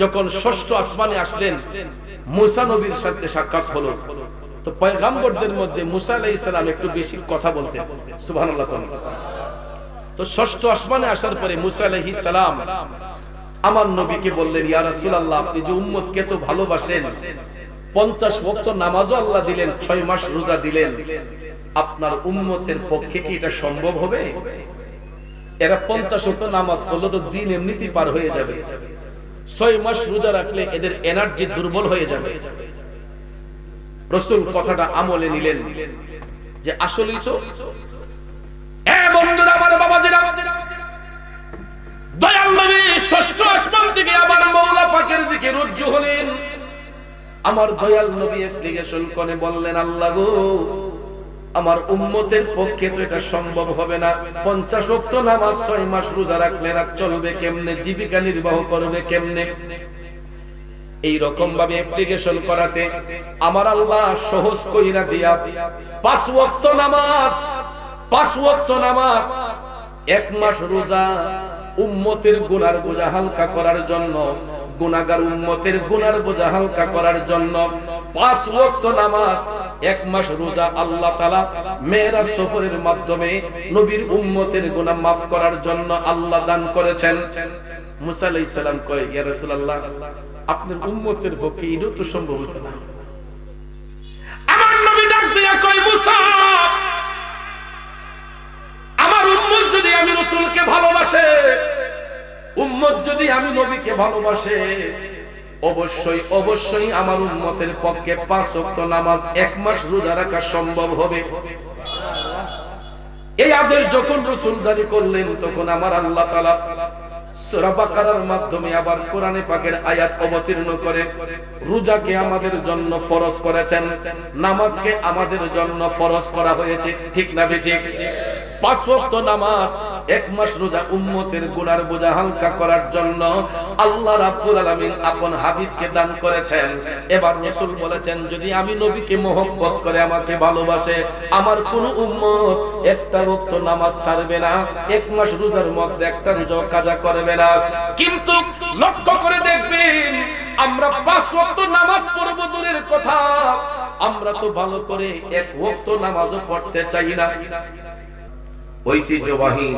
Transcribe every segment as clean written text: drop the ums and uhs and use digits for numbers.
যখন ষষ্ঠ আসমানে আসলেন, মুসা নবীর সাথে সাক্ষাৎ হলো। তো পয়গম্বরদের মধ্যে মুসা আলাইহিস সালাম একটু বেশি কথা বলতেন, সুবহানাল্লাহ। তো ষষ্ঠ আসমানে আসার পরে মুসা আলাইহিস সালাম আমার নবীকে বললেন, ইয়া রাসূলুল্লাহ, আপনি যে উম্মতকে তো ভালোবাসেন, 50 ওয়াক্ত নামাজও আল্লাহ দিলেন, 6 মাস রোজা দিলেন, আপনার উম্মতের পক্ষে কি এটা সম্ভব হবে? এরা 50 ওয়াক্ত নামাজ পড়লে তো দিন এমনিতেই পার হয়ে যাবে, 6 মাস রোজা রাখলে এদের এনার্জি দুর্বল হয়ে যাবে। রাসূল কথাটা আমলে নিলেন যে আসলেই তো। বন্ধুরা আমার, বাবাজিরা, দয়াল নবী ষষ্ঠ আসমান থেকে আবার মাওলা পাকের দিকে রুজু হলেন। আমার দয়াল নবী অ্যাপ্লিকেশন করে বললেন, আল্লাহ গো, আমার উম্মতের পক্ষে তো এটা সম্ভব হবে না, 50 ওয়াক্ত নামাজ 6 মাস রোজা রাখলে না চলবে কেমনে, জীবিকা নির্বাহ করবে কেমনে? এই রকম ভাবে অ্যাপ্লিকেশন করাতে আমার আল্লাহ সহজ কইরা দিয়া 5 ওয়াক্ত নামাজ, 5 ওয়াক্ত নামাজ, 1 মাস রোজা, উম্মতের গুনার বোঝা হালকা করার জন্য, গুনাহগার উম্মতের গুনার বোঝা হালকা করার জন্য 5 ওয়াক্ত নামাজ, 1 মাস রোজা আল্লাহ তাআলা মেরাজ সফরের মাধ্যমে নবীর উম্মতের গুনাহ maaf করার জন্য আল্লাহ দান করেছেন। মুসা আলাইহিস সালাম কয়, ইয়া রাসূলুল্লাহ, আপনার উম্মতের পক্ষে এটা তো সম্ভব হতো না। আমার নবী ডাক দিয়া কয়, মুসা, আমার উম্মত যদি আমি রাসূলকে ভালোবাসে, উম্মত যদি আমি নবীকে ভালোবাসে, অবশ্যই অবশ্যই আমার উম্মতের পক্ষে 5 ওয়াক্ত নামাজ, 1 মাস রোজা রাখা সম্ভব হবে। এই আদেশ যখন রাসূল জারি করলেন, তখন আমার আল্লাহ তাআলা সূরা বাকারার মাধ্যমে আবার কোরআনে পাকের আয়াত অবতীর্ণ করে রোজাকে আমাদের জন্য ফরজ করেছেন, নামাজকে আমাদের জন্য ফরজ করা হয়েছে, ঠিক না ঠিক? 5 ওয়াক্ত নামাজ, 1 মাস রোজা উম্মতের গুনার বোঝা হালকা করার জন্য আল্লাহ রাব্বুল আলামিন আপন হাবিবকে দান করেছেন। এবার রাসূল বলেছেন, যদি আমি নবীকে মহব্বত করে, আমাকে ভালোবাসে, আমার কোন উম্মত একটা ওয়াক্ত নামাজ ছাড়বে না, 1 মাস রোজার মধ্যে একটা রোজা কাজা করবে না। কিন্তু লক্ষ্য করে দেখবেন, আমরা 5 ওয়াক্ত নামাজ পড়ব দূরের কথা, আমরা তো ভালো করে 1 ওয়াক্ত নামাজও পড়তে চাই না। ঐতিহ্যবাহী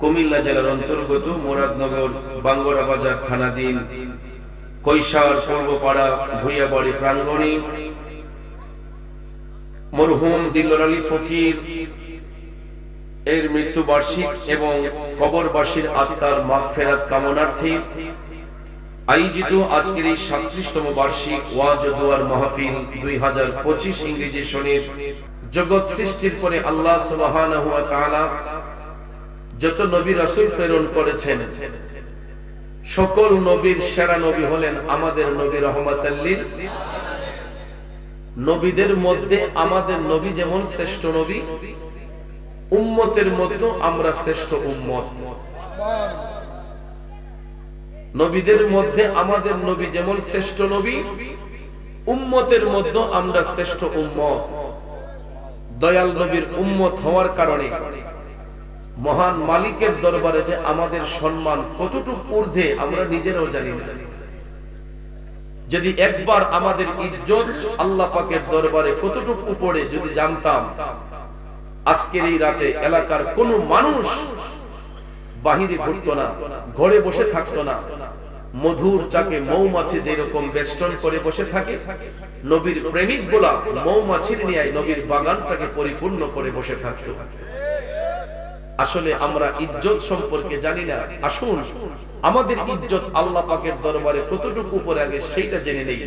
কুমিল্লা জেলার অন্তর্গত মুরাদনগর বাঙ্গরা বাজার থানাধীন কৈশার পূর্বপাড়া ভুইয়াবাড়ি প্রাঙ্গণে মরহুম দিলদার আলী ফকির এর মৃত্যু বার্ষিক এবং কবরবাসীর আত্মার মাগফিরাত কামনার্থে আয়োজিত আজকের এই 37তম বার্ষিক ওয়াজ ও দুয়ার মাহফিল 2025 ইংরেজি সনের জগৎ সৃষ্টির পরে আল্লাহ সুবহানাহু ওয়া তাআলা যত নবী রাসূল প্রেরণ করেছেন, সকল নবীর সেরা নবী হলেন আমাদের নবী রহমাতাল লিল নবীদের মধ্যে আমাদের নবী যেমন শ্রেষ্ঠ নবী, উম্মতের মধ্যে আমরা শ্রেষ্ঠ উম্মত। নবীদের মধ্যে আমাদের নবী যেমন শ্রেষ্ঠ নবী, উম্মতের মধ্যে আমরা শ্রেষ্ঠ উম্মত। দয়াল নবীর উম্মত হওয়ার কারণে মহান মালিকের দরবারে যে আমাদের সম্মান কতটুকু ঊর্ধ্বে আমরা নিজেরাও জানি না। যদি একবার আমাদের ইজ্জত আল্লাহ পাকের দরবারে কতটুকু উপরে যদি জানতাম, আজকের এই রাতে এলাকার কোন মানুষ বাহিরে ঘুরতো না, ঘরে বসে থাকতো না, মধুর চাকে মৌমাছি যেরকম বেষ্টন করে বসে থাকে, নবীর প্রেমিক গুলা মৌমাছির নিয়ে নবীর বাগানটাকে পরিপূর্ণ করে বসে থাকতো। আসলে আমরা ইজ্জত সম্পর্কে জানি না। আসুন আমাদের ইজ্জত আল্লাহ পাকের দরবারে কতটুকু উপরে আগে সেইটা জেনে নেই।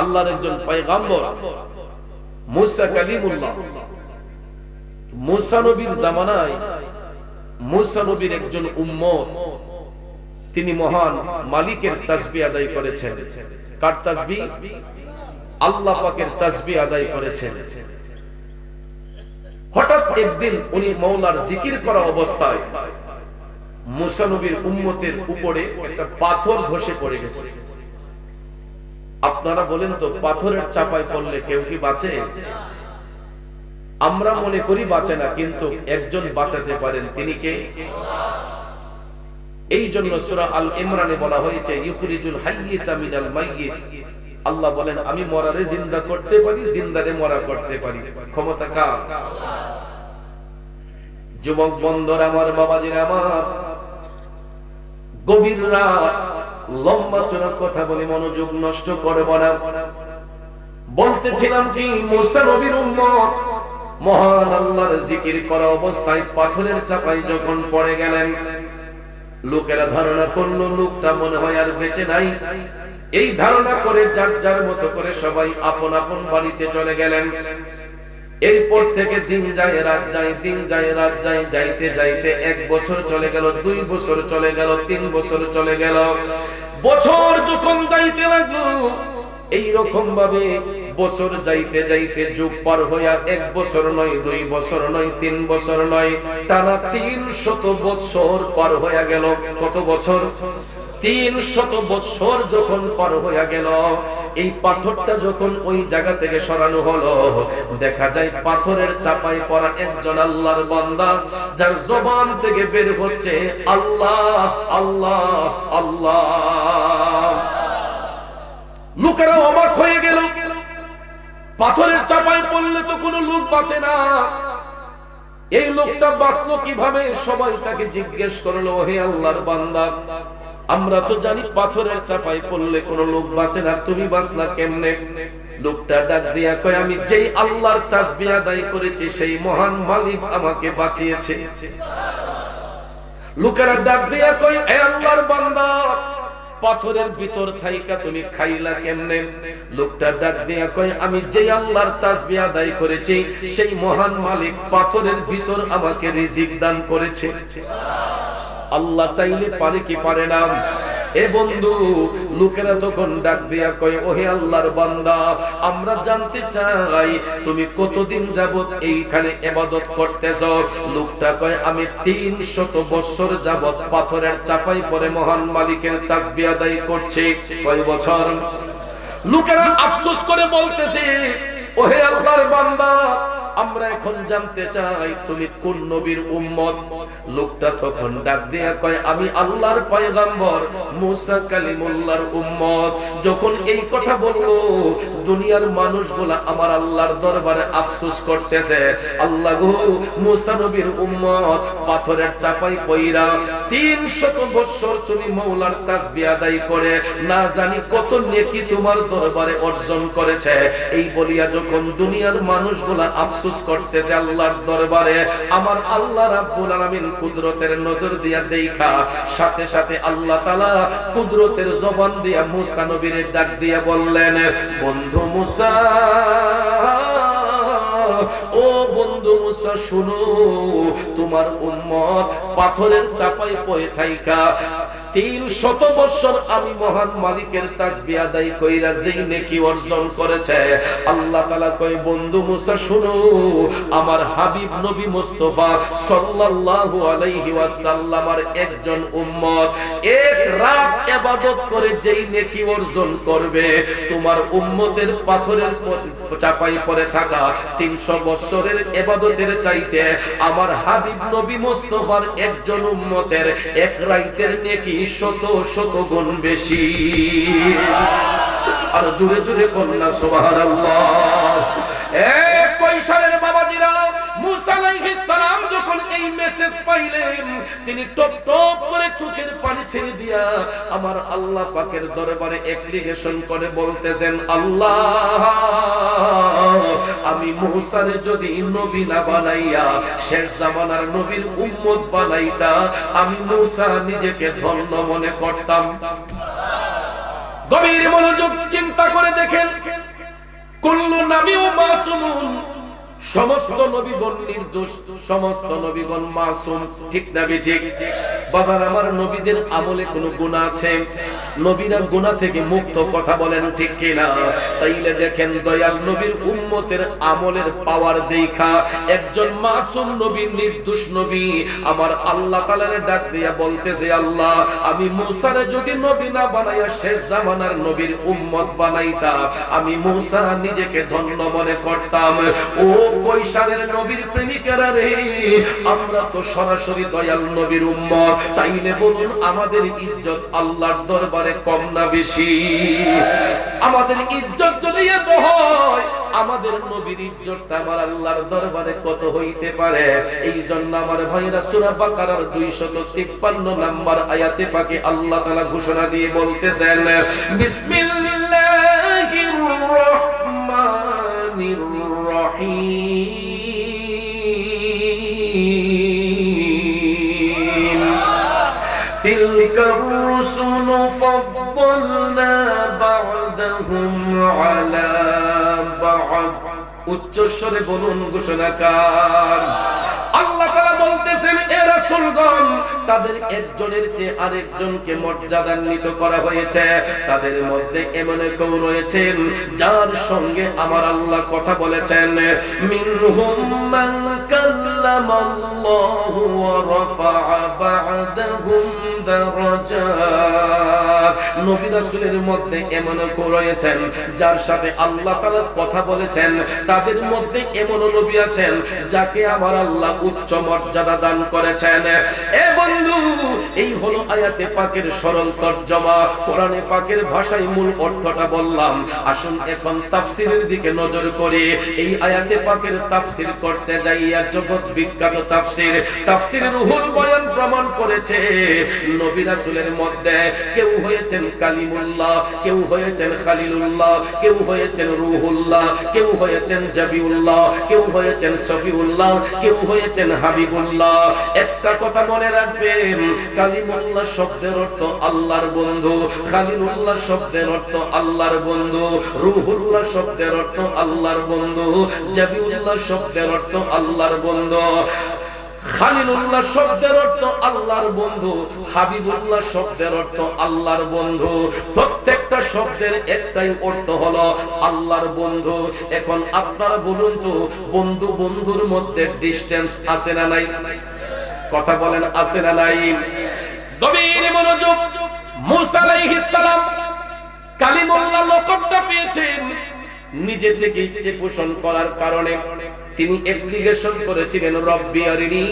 আল্লাহর একজন পয়গম্বর মুসা কালিমুল্লাহ, মুসা নবীর জামানায় মুসা নবীর একজন উম্মত, তিনি মহান মালিকের তাসবিহ আদায় করেছেন। কার তাসবিহ? আল্লাহ পাকের তাসবিহ আদায় করেছেন। হঠাৎ একদিন উনি মাওলার জিকির করা অবস্থায় মুসা নবীর উম্মতের উপরে একটা পাথর ধসে পড়ে গেছে। আপনারা বলেন তো, পাথরের চাপায় পড়লে কেউ কি বাঁচে? আমরা মনে করি বাঁচে না, কিন্তু একজন বাঁচাতে পারেন, তিনি কে? এই জন্য সূরা আল ইমরানে বলা হয়েছে ইখরিজুল হাইয়্যিতা মিনাল মাইয়্যিত। আল্লাহ বলেন আমি মরারে জিন্দা করতে পারি, জিন্দারে মরা করতে পারি। ক্ষমতা কার? যুবক বন্ধুরা আমার, বাবাজিরা আমার, গভীর রাত, লম্বা চড়া কথা বলে মনোযোগ নষ্ট করব না। বলতেছিলাম কি, মুসা নবীর উম্মত মহান আল্লাহর জিকির করা অবস্থায় পাথরের চাপায় যখন পড়ে গেলেন, লোকেরা ধারণা করলো লোকটা মনে হয় আর বেঁচে নাই। এই ধারণা করে যার যার মতো করে সবাই আপন আপন বাড়িতে চলে গেলেন। এরপর থেকে দিন যায় রাত যায়, দিন যায় রাত যায়, যাইতে যাইতে 1 বছর চলে গেল, 2 বছর চলে গেল, 3 বছর চলে গেল। বছর যখন যাইতে লাগলো, এই রকম ভাবে বছর যাইতে যাইতে যুগ পার হইয়া 1 বছর নয়, 2 বছর নয়, 3 বছর নয়, টানা 300 বছর পার হইয়া গেল। কত বছর? 300 বছর যখন পার হইয়া গেল, এই পাথরটা যখন ওই জায়গা থেকে সরানো হলো, দেখা যায় পাথরের চাপায় পড়া একজন আল্লাহর বান্দা, যার জবান থেকে বের হচ্ছে আল্লাহ আল্লাহ আল্লাহ। লোকেরা অবাক হয়ে গেল, পাথরের চাপায় পড়লে তো কোনো লোক বাঁচে না, এই লোকটা বাঁচলো কিভাবে? সবাই তাকে জিজ্ঞেস করলো, হে আল্লাহর বান্দা, আমরা তো জানি পাথরের চাপায় পড়লে কোনো লোক বাঁচে না, তুমি বাঁচলা কেমনে? লোকটা ডাক দিয়া কয়, আমি যেই আল্লাহর তাসবিহ আদায় করেছি সেই মহান মালিক আমাকে বাঁচিয়েছে। লোকেরা ডাক দিয়া কয়, হে আল্লাহর বান্দা, পাথরের ভিতর থাইকা তুমি খাইলা কেমনে? লোকটা ডাক দিয়া কয়, আমি যেই আল্লাহর তাসবিহ আদায় করেছি সেই মহান মালিক পাথরের ভিতর আমাকে রিজিক দান করেছে। আল্লাহ চাইলে পারে কি পারে না? এ বন্ধু, লোকেরা তখন ডাক দিয়া কয়, ওহে আল্লাহর বান্দা, আমরা জানতে চাই তুমি কতদিন যাবত এইখানে ইবাদত করতেছ? লোকটা কয়, আমি 300 বছর যাবত পাথরের চাপাই পড়ে মহান মালিকের তাসবিহ আদায় করছি। কয় বছর? লোকেরা আফসোস করে বলতেছে, ওহে আল্লাহর বান্দা, আমরা এখন জানতে চাই তুমি কোন নবীর উম্মত? লোকটা তখন ডাক দিয়া কয়, আমি আল্লাহর পয়গম্বর মুসা কালিমুল্লাহর উম্মত। যখন এই কথা বললো, দুনিয়ার মানুষগুলা আমার আল্লাহর দরবারে আফসোস করতেছে, আল্লাহ গো, মুসা নবীর উম্মত পাথরের চাপাই পইরা 300 বছর তুমি মওলার তাসবিহ আদায় করে না জানি কত নেকি তোমার দরবারে অর্জন করেছে। এই বলিয়া যখন দুনিয়ার মানুষগুলা আফসোস করতেছে আল্লাহর দরবারে, আমার আল্লাহ রাব্বুল আলামিন কুদরতের নজর দিয়া দেখা সাথে সাথে আল্লাহ তাআলা কুদরতের জবান দিয়া মুসা নবীর ডাক দিয়া বললেন, বন্ধু মুসা, ও বন্ধু মুসা, শুনো, তোমার উম্মত পাথরের চাপায় পড়ে থাইকা 300 বছর আমি মহান মালিকের তাসবিহ আদায় কইরা যেই নেকি অর্জন করেছে, আল্লাহ তাআলা কয়, বন্ধু মুসা শুনো, আমার হাবিব নবী মুস্তাফা সাল্লাল্লাহু আলাইহি ওয়াসাল্লামের একজন উম্মত এক রাত ইবাদত করে যেই নেকি অর্জন করবে, তোমার উম্মতের পাথরের চাপাই পড়ে থাকা 300 বছরের ইবাদতের চাইতে আমার হাবিব নবী মুস্তাফার একজন উম্মতের এক রাতের নেকি 100 গুণ বেশি। আর জোরে জোরে কন্যা সুবহানাল্লাহ। এক পয়সারের বাবাজিরা, মুসা আলাইহিস সালাম যখন এই মেসেজ পাইলেন, তিনি টপ টপ করে চোখের পানি ছেড়ে দিয়া আমার আল্লাহ পাকের দরবারে অ্যাপ্লিকেশন করে বলতেছেন, আল্লাহ, আমি মুসারে যদি নবী না বানাইয়া শেষ জামানার নবীর উম্মত বানাইতা, আমি মুসা নিজেকে ধন্য মনে করতাম। গভীর মনোযোগ চিন্তা করে দেখেন, কুল্লু নবিয়্যু মাসুমুন, সমস্ত নবীগণ নির্দোষ, সমস্ত নবীগণ মাসুম, ঠিক না ঠিক? বাজার আমার নবীদের আমলে কোনো গুনাহ আছে? নবীরা গুনাহ থেকে মুক্ত, কথা বলেন ঠিক কি না? তাইলে দেখেন দয়াল নবীর উম্মতের আমলের পাওয়ার দেখা একজন মাসুম নবী, নির্দোষ নবী আমার আল্লাহ তাআলার ডাক দিয়া বলতেছে, আল্লাহ, আমি মুসারে যদি নবী না বানাইয়া শেষ জামানার নবীর উম্মত বানাইতা, আমি মুসা নিজেকে ধন্য মনে করতাম। ও কৈশারের নবীর প্রেমিকেরা রে, আমরা তো সরাসরি দয়াল নবীর উম্মত, তাইলে বলুন আমাদের ইজ্জত আল্লাহর দরবারে কম না বেশি? আমাদের ইজ্জত যদি এত হয়, আমাদের নবীর ইজ্জতটা আমার আল্লাহর দরবারে কত হইতে পারে? এই জন্য আমার ভাইরা সূরা বাকারার 253 নম্বর আয়াতে পাকে আল্লাহ তাআলা ঘোষণা দিয়ে বলতেছেন, বিসমিল্লাহির রহমানির রহিম, তিলকার রুসুলু ফাদ্দালনা বা'দাহুম আলা বা'দ। উচ্চস্বরে বলুন ঘোষণাকার। আল্লাহ তাআলা বলতেছেন, এ রাসূলগণ, তাদের একজনের চেয়ে আরেকজনকে মর্যাদান্বিত করা হয়েছে। তাদের মধ্যে এমন কেউ রয়েছেন যার সঙ্গে আমার আল্লাহ কথা বলেছেন। মিনহুম মান কাল্লামাল্লাহু ওয়া রাফা'a বা'দাহুম দারাজাত। নবী রাসূলের মধ্যে এমন কেউ রয়েছেন যার সাথে আল্লাহ তাআলা কথা বলেছেন। তাদের মধ্যে এমন নবী আছেন যাকে আমার আল্লাহ উচ্চ মর্যাদা দান করেছেন। এ বন্ধু, এই হলো আয়াতে পাকের সরল তরজমা। কোরআনে পাকের ভাষায় মূল অর্থটা বললাম। আসুন এখন তাফসীরের দিকে নজর করি। এই আয়াতে পাকের তাফসীর করতে যাইয়া জগৎ বিখ্যাত তাফসীর রুহুল বয়ান প্রমাণ করেছে, নবী রাসূলের মধ্যে কেউ হয়েছেন কালিমুল্লাহ, কেউ হয়েছেন খালিলুল্লাহ, কেউ হয়েছেন রুহুল্লাহ, কেউ হয়েছেন জাবিউল্লাহ, কেউ হয়েছেন সফিউল্লাহ, কেউ হয়েছেন হাবিবুল্লাহ। একটা কথা মনে রাখবেন, কালিমুল্লাহ শব্দের অর্থ আল্লাহর বন্ধু, খালিলুল্লাহ শব্দের অর্থ আল্লাহর বন্ধু, রুহুল্লাহ শব্দের অর্থ আল্লাহর বন্ধু, জাবিউল্লাহ শব্দের অর্থ আল্লাহর বন্ধু, খালিলুল্লাহ শব্দের অর্থ আল্লাহর বন্ধু, হাবিবুল্লাহ শব্দের অর্থ আল্লাহর বন্ধু। প্রত্যেকটা শব্দের একটাই অর্থ হলো আল্লাহর বন্ধু। এখন আপনারা বলুন তো, বন্ধু বন্ধুর মধ্যে ডিসটেন্স আছে না নাই? কথা বলেন, আছে না নাই? গভীর মনোযোগ। মুসা আলাইহিস সালাম কালিমুল্লাহ লকবটা পেয়েছেন নিজে থেকে ইচ্ছে পোষণ করার কারণে। তিনি অ্যাপ্লিকেশন করেছিলেন, রব্বি আরিনি,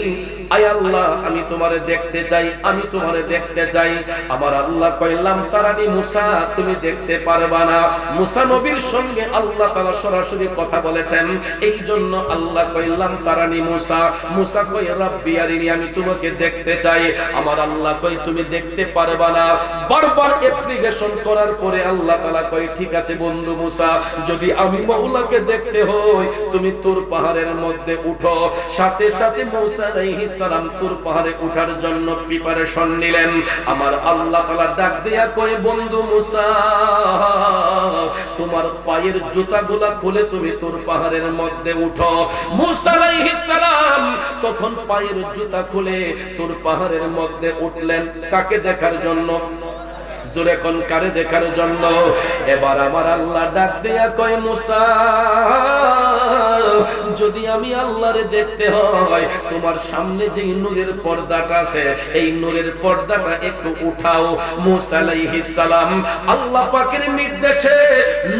আয় আল্লাহ আমি তোমারে দেখতে চাই, আমি তোমারে দেখতে চাই। আমার আল্লাহ কইলাম তারানি মুসা, তুমি দেখতে পারবা না। মুসা নবীর সঙ্গে আল্লাহ তাআলা সরাসরি কথা বলেছেন, এই জন্য আল্লাহ কইলাম তারানি মুসা। মুসা কই রব্বি আরিনি, আমি তোমাকে দেখতে চাই। আমার আল্লাহ কই তুমি দেখতে পারবা না। বারবার অ্যাপ্লিকেশন করার পরে আল্লাহ তাআলা কই ঠিক আছে বন্ধু মুসা, যদি আমি মাওলাকে দেখতে হই তুমি তুর পাহাড়ের মধ্যে উঠো। সাথে সাথে মুসা আলাইহিস সালাম তুর পাহাড়ে ওঠার জন্য প্রিপারেশন নিলেন। আমার আল্লাহ তাআলা ডাক দিয়া কয়, বন্ধু মুসা, তোমার পায়ের জুতাগুলা খুলে তুমি তুর পাহাড়ের মধ্যে উঠো। মুসা আলাইহিস সালাম তখন পায়ের জুতা খুলে তুর পাহাড়ের মধ্যে উঠলেন। কাকে দেখার জন্য? জোরে কোন কারে দেখার জন্য? এবার আমার আল্লাহ ডাক দিয়া কয়, মুসা, যদি আমি আল্লাহরে দেখতে হয় তোমার সামনে যে নূরের পর্দাটা আছে এই নূরের পর্দাটা একটু উঠাও। মুসা আলাইহিস সালাম আল্লাহ পাকের নির্দেশে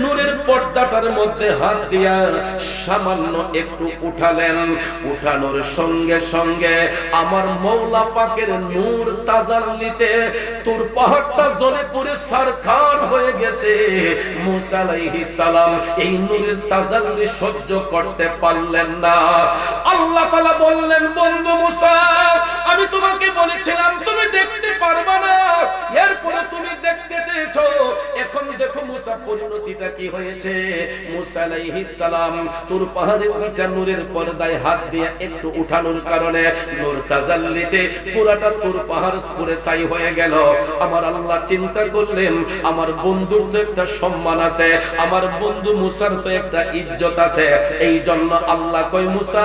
নূরের পর্দাটার মধ্যে হাত দিয়া সামান্য একটু উঠালেন। উঠানোর সঙ্গে সঙ্গে আমার মওলা পাকের নূর তাজাল্লিতে তুর পাহাড়টা জ্বলে পুরে সারখার হয়ে গেছে। মুসা আলাইহিস সালাম এই নূরের তাজাল্লি সহ্য করতে পারলেন না। আল্লাহ তাআলা বললেন, বন্ধু মুসা, আমি তোমাকে বলেছিলাম তুমি দেখতে পারবা না, এরপরে তুমি দেখতে চেয়েছো। এখন দেখো মুসা পরিণতিটা কি হয়েছে। মুসা আলাইহিস সালাম তুর পাহাড়ে উঠা নূরের পর্দায় হাত দিয়ে একটু উঠানোর কারণে নূর তাজাল্লিতে পুরাটা তুর পাহাড় পুরে ছাই হয়ে গেল। আমার আল্লাহ চিন্তা করলেন, আমার বন্ধুর তো একটা সম্মান আছে, আমার বন্ধু মুসার তো একটা ইজ্জত আছে। এই জন্য আল্লাহ কয়, মুসা,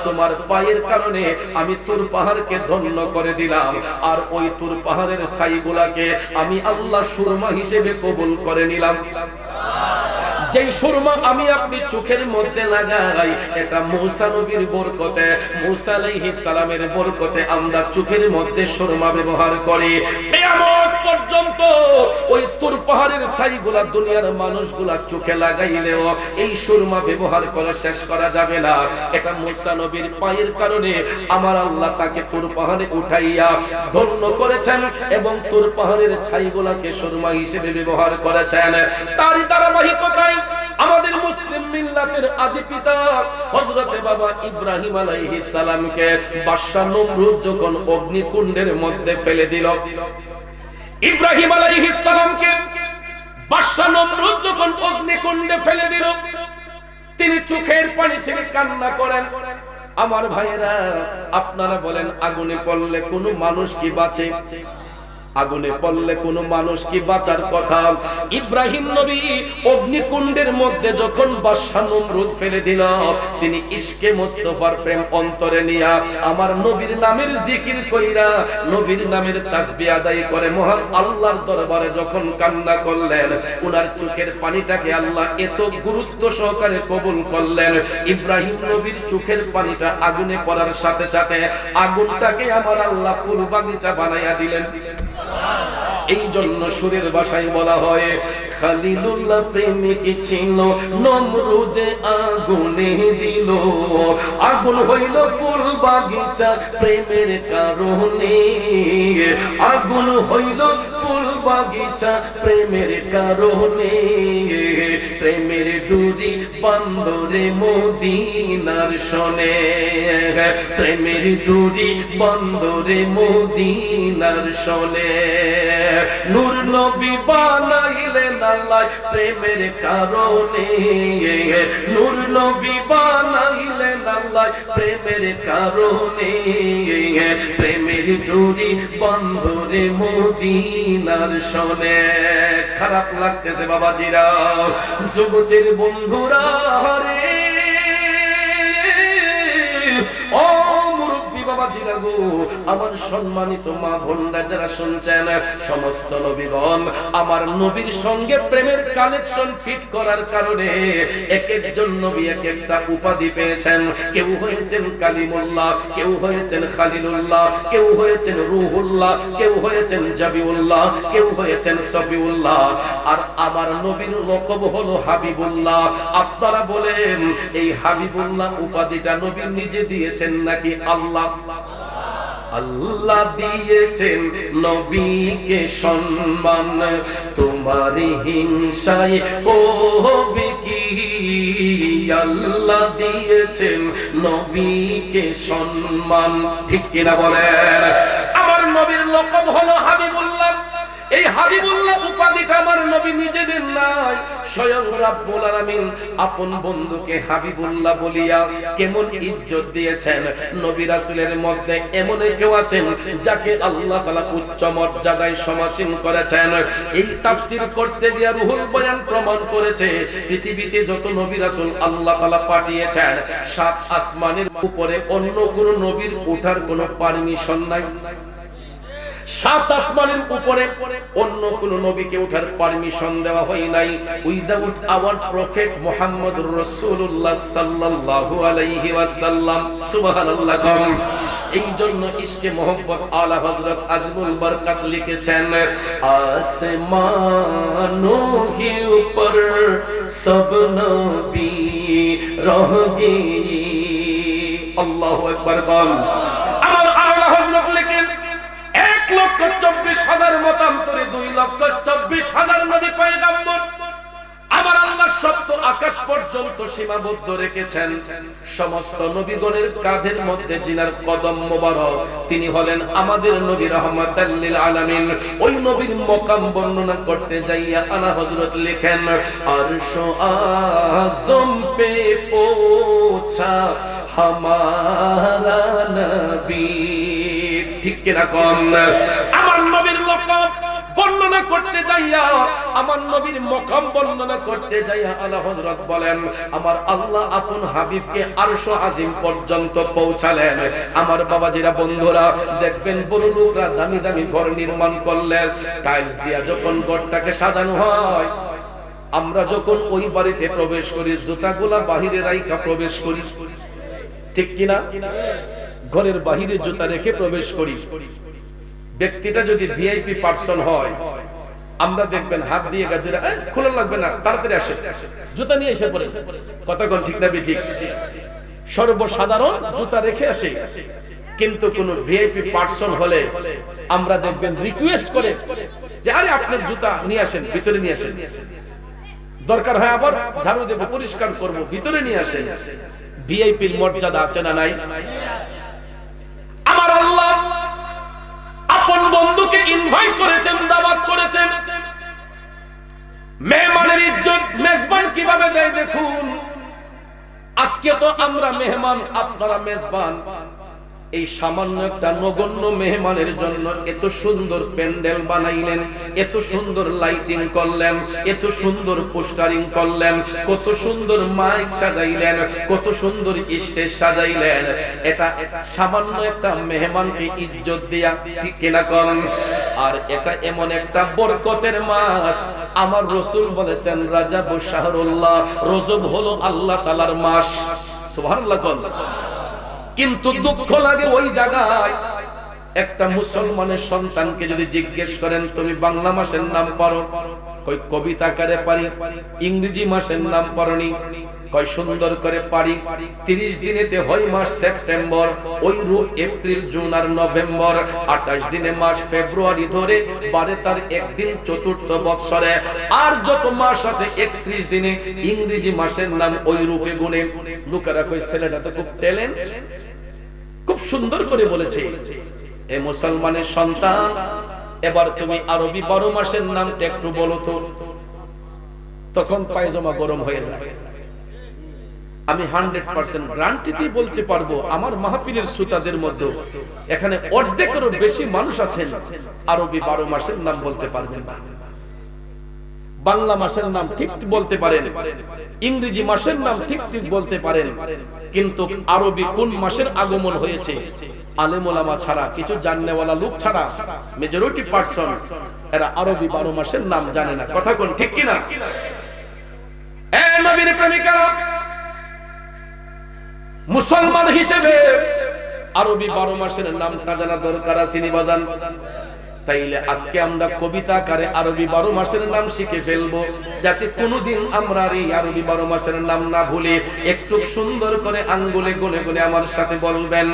তোমার পায়ের কারণে আমি তুর পাহাড়কে ধন্য করে দিলাম, আর ওই তুর পাহাড়ের ছাইগুলাকে আমি আল্লাহ সুরমা হিসেবে কবুল করে নিলাম। যেই সুরমা আমি আপনি চোখের মধ্যে লাগাই, এটা মুসা নবীর বরকতে, মুসা আলাইহিস সালামের বরকতে আমরা চোখের মধ্যে সুরমা ব্যবহার করি। কিয়ামত পর্যন্ত ওই তুর পাহাড়ের ছাইগুলা দুনিয়ার মানুষগুলা চোখে লাগাইলেও এই সুরমা ব্যবহার করে শেষ করা যাবে না। এটা মুসা নবীর পায়ের কারণে আমার আল্লাহ তাকে তুর পাহাড়ে উঠাইয়া ধন্য করেছেন এবং তুর পাহাড়ের ছাইগুলাকে সুরমা হিসেবে ব্যবহার করেছেন। তারই ধারাবাহিকতায় আমাদের মুসলিম মিল্লাতের আদি পিতা হযরতে বাবা ইব্রাহিম আলাইহিস সালামকে বাদশা নমরুদ যখন অগ্নিকুণ্ডের মধ্যে ফেলে দিল, ইব্রাহিম আলাইহিস সালামকে বাদশা নমরুদ যখন অগ্নিকুণ্ডে ফেলে দিল, তিনি চোখের পানি ছেড়ে কান্না করেন। আমার ভাইয়েরা, আপনারা বলেন আগুনে পড়লে কোনো মানুষ কি বাঁচে? আগুনে পড়লে কোনো মানুষ কি বাঁচার কথা? ইব্রাহিম নবী অগ্নিকুণ্ডের মধ্যে যখন বাদশা নমরুদ ফেলে দিল, তিনি ইশকে মুস্তাফার প্রেম অন্তরে নিয়া আমার নবীর নামের জিকির কইরা নবীর নামের তাসবিহ আদায় করে মহান আল্লাহর দরবারে যখন কান্না করলেন, উনার চোখের পানিটাকে আল্লাহ এত গুরুত্ব সহকারে কবুল করলেন। ইব্রাহিম নবীর চোখের পানিটা আগুনে পড়ার সাথে সাথে আগুনটাকে আমার আল্লাহ ফুল বাগিচা বানাইয়া দিলেন। এই জন্য সুরের ভাষায় বলা হয়, খলিলুল্লাহ প্রেমিক ছিল নমরুদে আগুনে দিল, আগুন হইল ফুল বাগিচা প্রেমের কারণে, আগুন হইল ফুল বাগিচা প্রেমের কারণে, প্রেমের ডুরি বন্দরে মদিনার শোনে, প্রেমের ডুরি বন্দরে মদিনার শোনে, নূর নবী বানাইলেন আল্লাহ প্রেমের কারণে, নূর নবী বানাইলেন আল্লাহ প্রেমের কারণে, প্রেমের ডুরি বন্দরে মদিনার শোনে। খারাপ লাগতেছে বাবাজিরা, যুবতীর বন্ধুরা, হরে ও মুরব্বী বাবাজিরা গো, আমার সম্মানিত মা বোনরা যারা শুনছেন, সমস্ত নবীগণ আমার নবীর সঙ্গে প্রেমের কানেকশন ফিট করার কারণে এক একজন নবী এক একটা উপাধি পেয়েছেন। কেউ হয়েছেন কালিমুল্লাহ, কেউ হয়েছেন খালিলুল্লাহ, কেউ হয়েছেন রুহুল্লাহ, কেউ হয়েছেন জাবিউল্লাহ, কেউ হয়েছেন সফিউল্লাহ, আর আমার নবীর লকব হলো হাবিবুল্লাহ। আপনারা বলেন এই হাবিবুল্লাহ উপাধিটা নবী নিজে দিয়েছেন নাকি আল্লাহ? আল্লাহ দিয়েছেন নবীকে সম্মান, তোমার হিংসায় হবে কি? আল্লাহ দিয়েছেন নবীকে সম্মান, ঠিক কিনা বলেন? আমার নবীর লকব হলো হাবিবুল্লাহ। এই হাবিবুল্লাহ উপাধিটা আমার নবী নিজে দেন নাই, স্বয়ং রব্বুল আলামিন আপন বন্ধুকে হাবিবুল্লাহ বলিয়া কেমন ইজ্জত দিয়েছেন। নবী রাসূলের মধ্যে এমন কেউ আছেন যাকে আল্লাহ তাআলা উচ্চ মর্যাদায় সমাসীন করেছেন। এই তাফসীর করতে গিয়ে রুহুল বয়ান প্রমাণ করেছে পৃথিবীতে যত নবী রাসূল আল্লাহ তাআলা পাঠিয়েছেন, সাত আসমানের উপরে অন্য কোন নবীর ওঠার কোনো পারমিশন নাই। সাত আসমানের উপরে অন্য কোন নবীকে ওঠার পারমিশন দেওয়া হয় নাই উইদাউট আওয়ার প্রফেট মুহাম্মদুর রাসূলুল্লাহ সাল্লাল্লাহু আলাইহি ওয়াসাল্লাম। সুবহানাল্লাহ। এই জন্য ইশকে মোহাম্মদ আলা হযরত আজমুল বরকত লিখেছেন, আসমানো হি উপর সব নবী রহগে। আল্লাহু আকবার। বল আমার আলা হযরত লিখেন 1,24,000 মতান্তরে 2,24,000 নবী পয়গম্বর আমার আল্লাহ সপ্ত আকাশ পর্যন্ত সীমাবদ্ধ রেখেছেন। সমস্ত নবীগণের কাঁধের মধ্যে জিনার কদম মোবারক, তিনি হলেন আমাদের নবী রাহমাতাল লিল আলামিন। ওই নবীর মকাম বর্ণনা করতে যাইয়া আলা হযরত লিখেন, আরশ আযম পে পৌঁছা হামারা নবী। ঠিক কিনা কম? আমার নবীর লকব বর্ণনা করতে যাইয়া, আমার নবীর মকাম বর্ণনা করতে যাইয়া আলা হযরত বলেন, আমার আল্লাহ আপন হাবিবকে আরশ আজিম পর্যন্ত পৌঁছালেন। আমার বাবাজিরা বন্ধুরা দেখবেন, বড় লোকরা দামি দামি ঘর নির্মাণ করলেন, টাইলস দিয়া যখন ঘরটাকে সাজানো হয়, আমরা যখন ওই বাড়িতে প্রবেশ করি জুতাগুলা বাহিরে রাইখা প্রবেশ করি, ঠিক কিনা? ঘরের বাহিরে জুতা রেখে প্রবেশ করি। ব্যক্তিটা যদি ভিআইপি পার্সন হয়, আমরা দেখবেন হাত দিয়ে গাদিরা খোলা লাগবে না, তাড়াতাড়ি আসে, জুতা নিয়ে এসে পড়ে। কথা কোন ঠিক না ঠিক? সর্বসাধারণ জুতা রেখে আসে। কিন্তু কোন ভিআইপি পার্সন হলে আমরা দেখবেন রিকোয়েস্ট করে যে আরে আপনার জুতা নিয়ে আসেন, ভিতরে নিয়ে আসেন, দরকার হয় আবার ঝাড়ু দেব, পরিষ্কার করব, ভিতরে নিয়ে আসেন। ভিআইপির মর্যাদা আছে না নাই? আমার আল্লাহ আপন বন্ধুকে ইনভাইট করেছেন, দাওয়াত করেছেন। মেহমানের ইজ্জত মেজবান কিভাবে দেয় দেখুন। আজকে তো আমরা মেহমান, আপনারা মেজবান। এই সামান্য একটা নগণ্য মেহমানের জন্য এত সুন্দর প্যান্ডেল বানাইলেন, এত সুন্দর লাইটিং করলেন, এত সুন্দর পোস্টারিং করলেন, কত সুন্দর মাইক সাজাইলেন, কত সুন্দর স্টেজ সাজাইলেন। এটা সামান্য একটা মেহমানকে ইজ্জত দিয়া, ঠিক কিনা করেন? আর এটা এমন একটা বরকতের মাস। আমার রাসূল বলেছেন রাজাব শাহরুল্লাহ, রজব হলো আল্লাহ তাআলার মাস। সুবহানাল্লাহ। কিন্তু দুঃখ লাগে ওই জায়গায় একটা মুসলমানের সন্তানকে যদি জিজ্ঞেস করেন তুমি বাংলা মাসের নাম পারো? কই কবিতা আকারে পারি। ইংরেজি মাসের নাম পারোনি? কই সুন্দর করে পারি। 30 দিনেতে হয় মাস সেপ্টেম্বর, ওই রূপ এপ্রিল, জুন আর নভেম্বর, 28 দিনে মাস ফেব্রুয়ারি ধরে 12 তার একদিন চতুর্থ বৎসরে। আর যত মাস আছে 31 দিনে ইংরেজি মাসের নাম ওই রূপে গুনে। লোকেরা কই ছেলেটা তো খুব ট্যালেন্ট, খুব সুন্দর করে বলেছে। এ মুসলমানের সন্তান, এবার তুমি আরবি 12 মাসের নামটা একটু বলো তো। তখন পায়জামা গরম হয়ে যায়। আমি 100% গ্যারান্টি বলতে পারবো আমার মাহফিলের শ্রোতাদের মধ্যে এখানে অর্ধেকেরও বেশি মানুষ আছেন আরবি 12 মাসের নাম বলতে পারবেন না। বাংলা মাসের নাম ঠিক বলতে পারেন, ইংরেজি মাসের নাম ঠিক ঠিক বলতে পারেন, কিন্তু আরবি কোন মাসের আগমন হয়েছে আলেম ওলামা ছাড়া, কিছু জাননেওয়ালা লোক ছাড়া মেজরিটি পারসন এরা আরবি 12 মাসের নাম জানে না। কথা কোন ঠিক কিনা? এ নবীর প্রেমিকারা, মুসলমান হিসেবে আরবি 12 মাসের নামটা জানা দরকার আছে নি বাজান? তাইলে আজকে আমরা কবিতা আকারে আরবি 12 মাসের নাম শিখে ফেলবো, যাতে কোনোদিন আমরা এই আরবি 12 মাসের নাম না ভুলে একটু সুন্দর করে আঙ্গুলে গুনে গুনে আমার সাথে বলবেন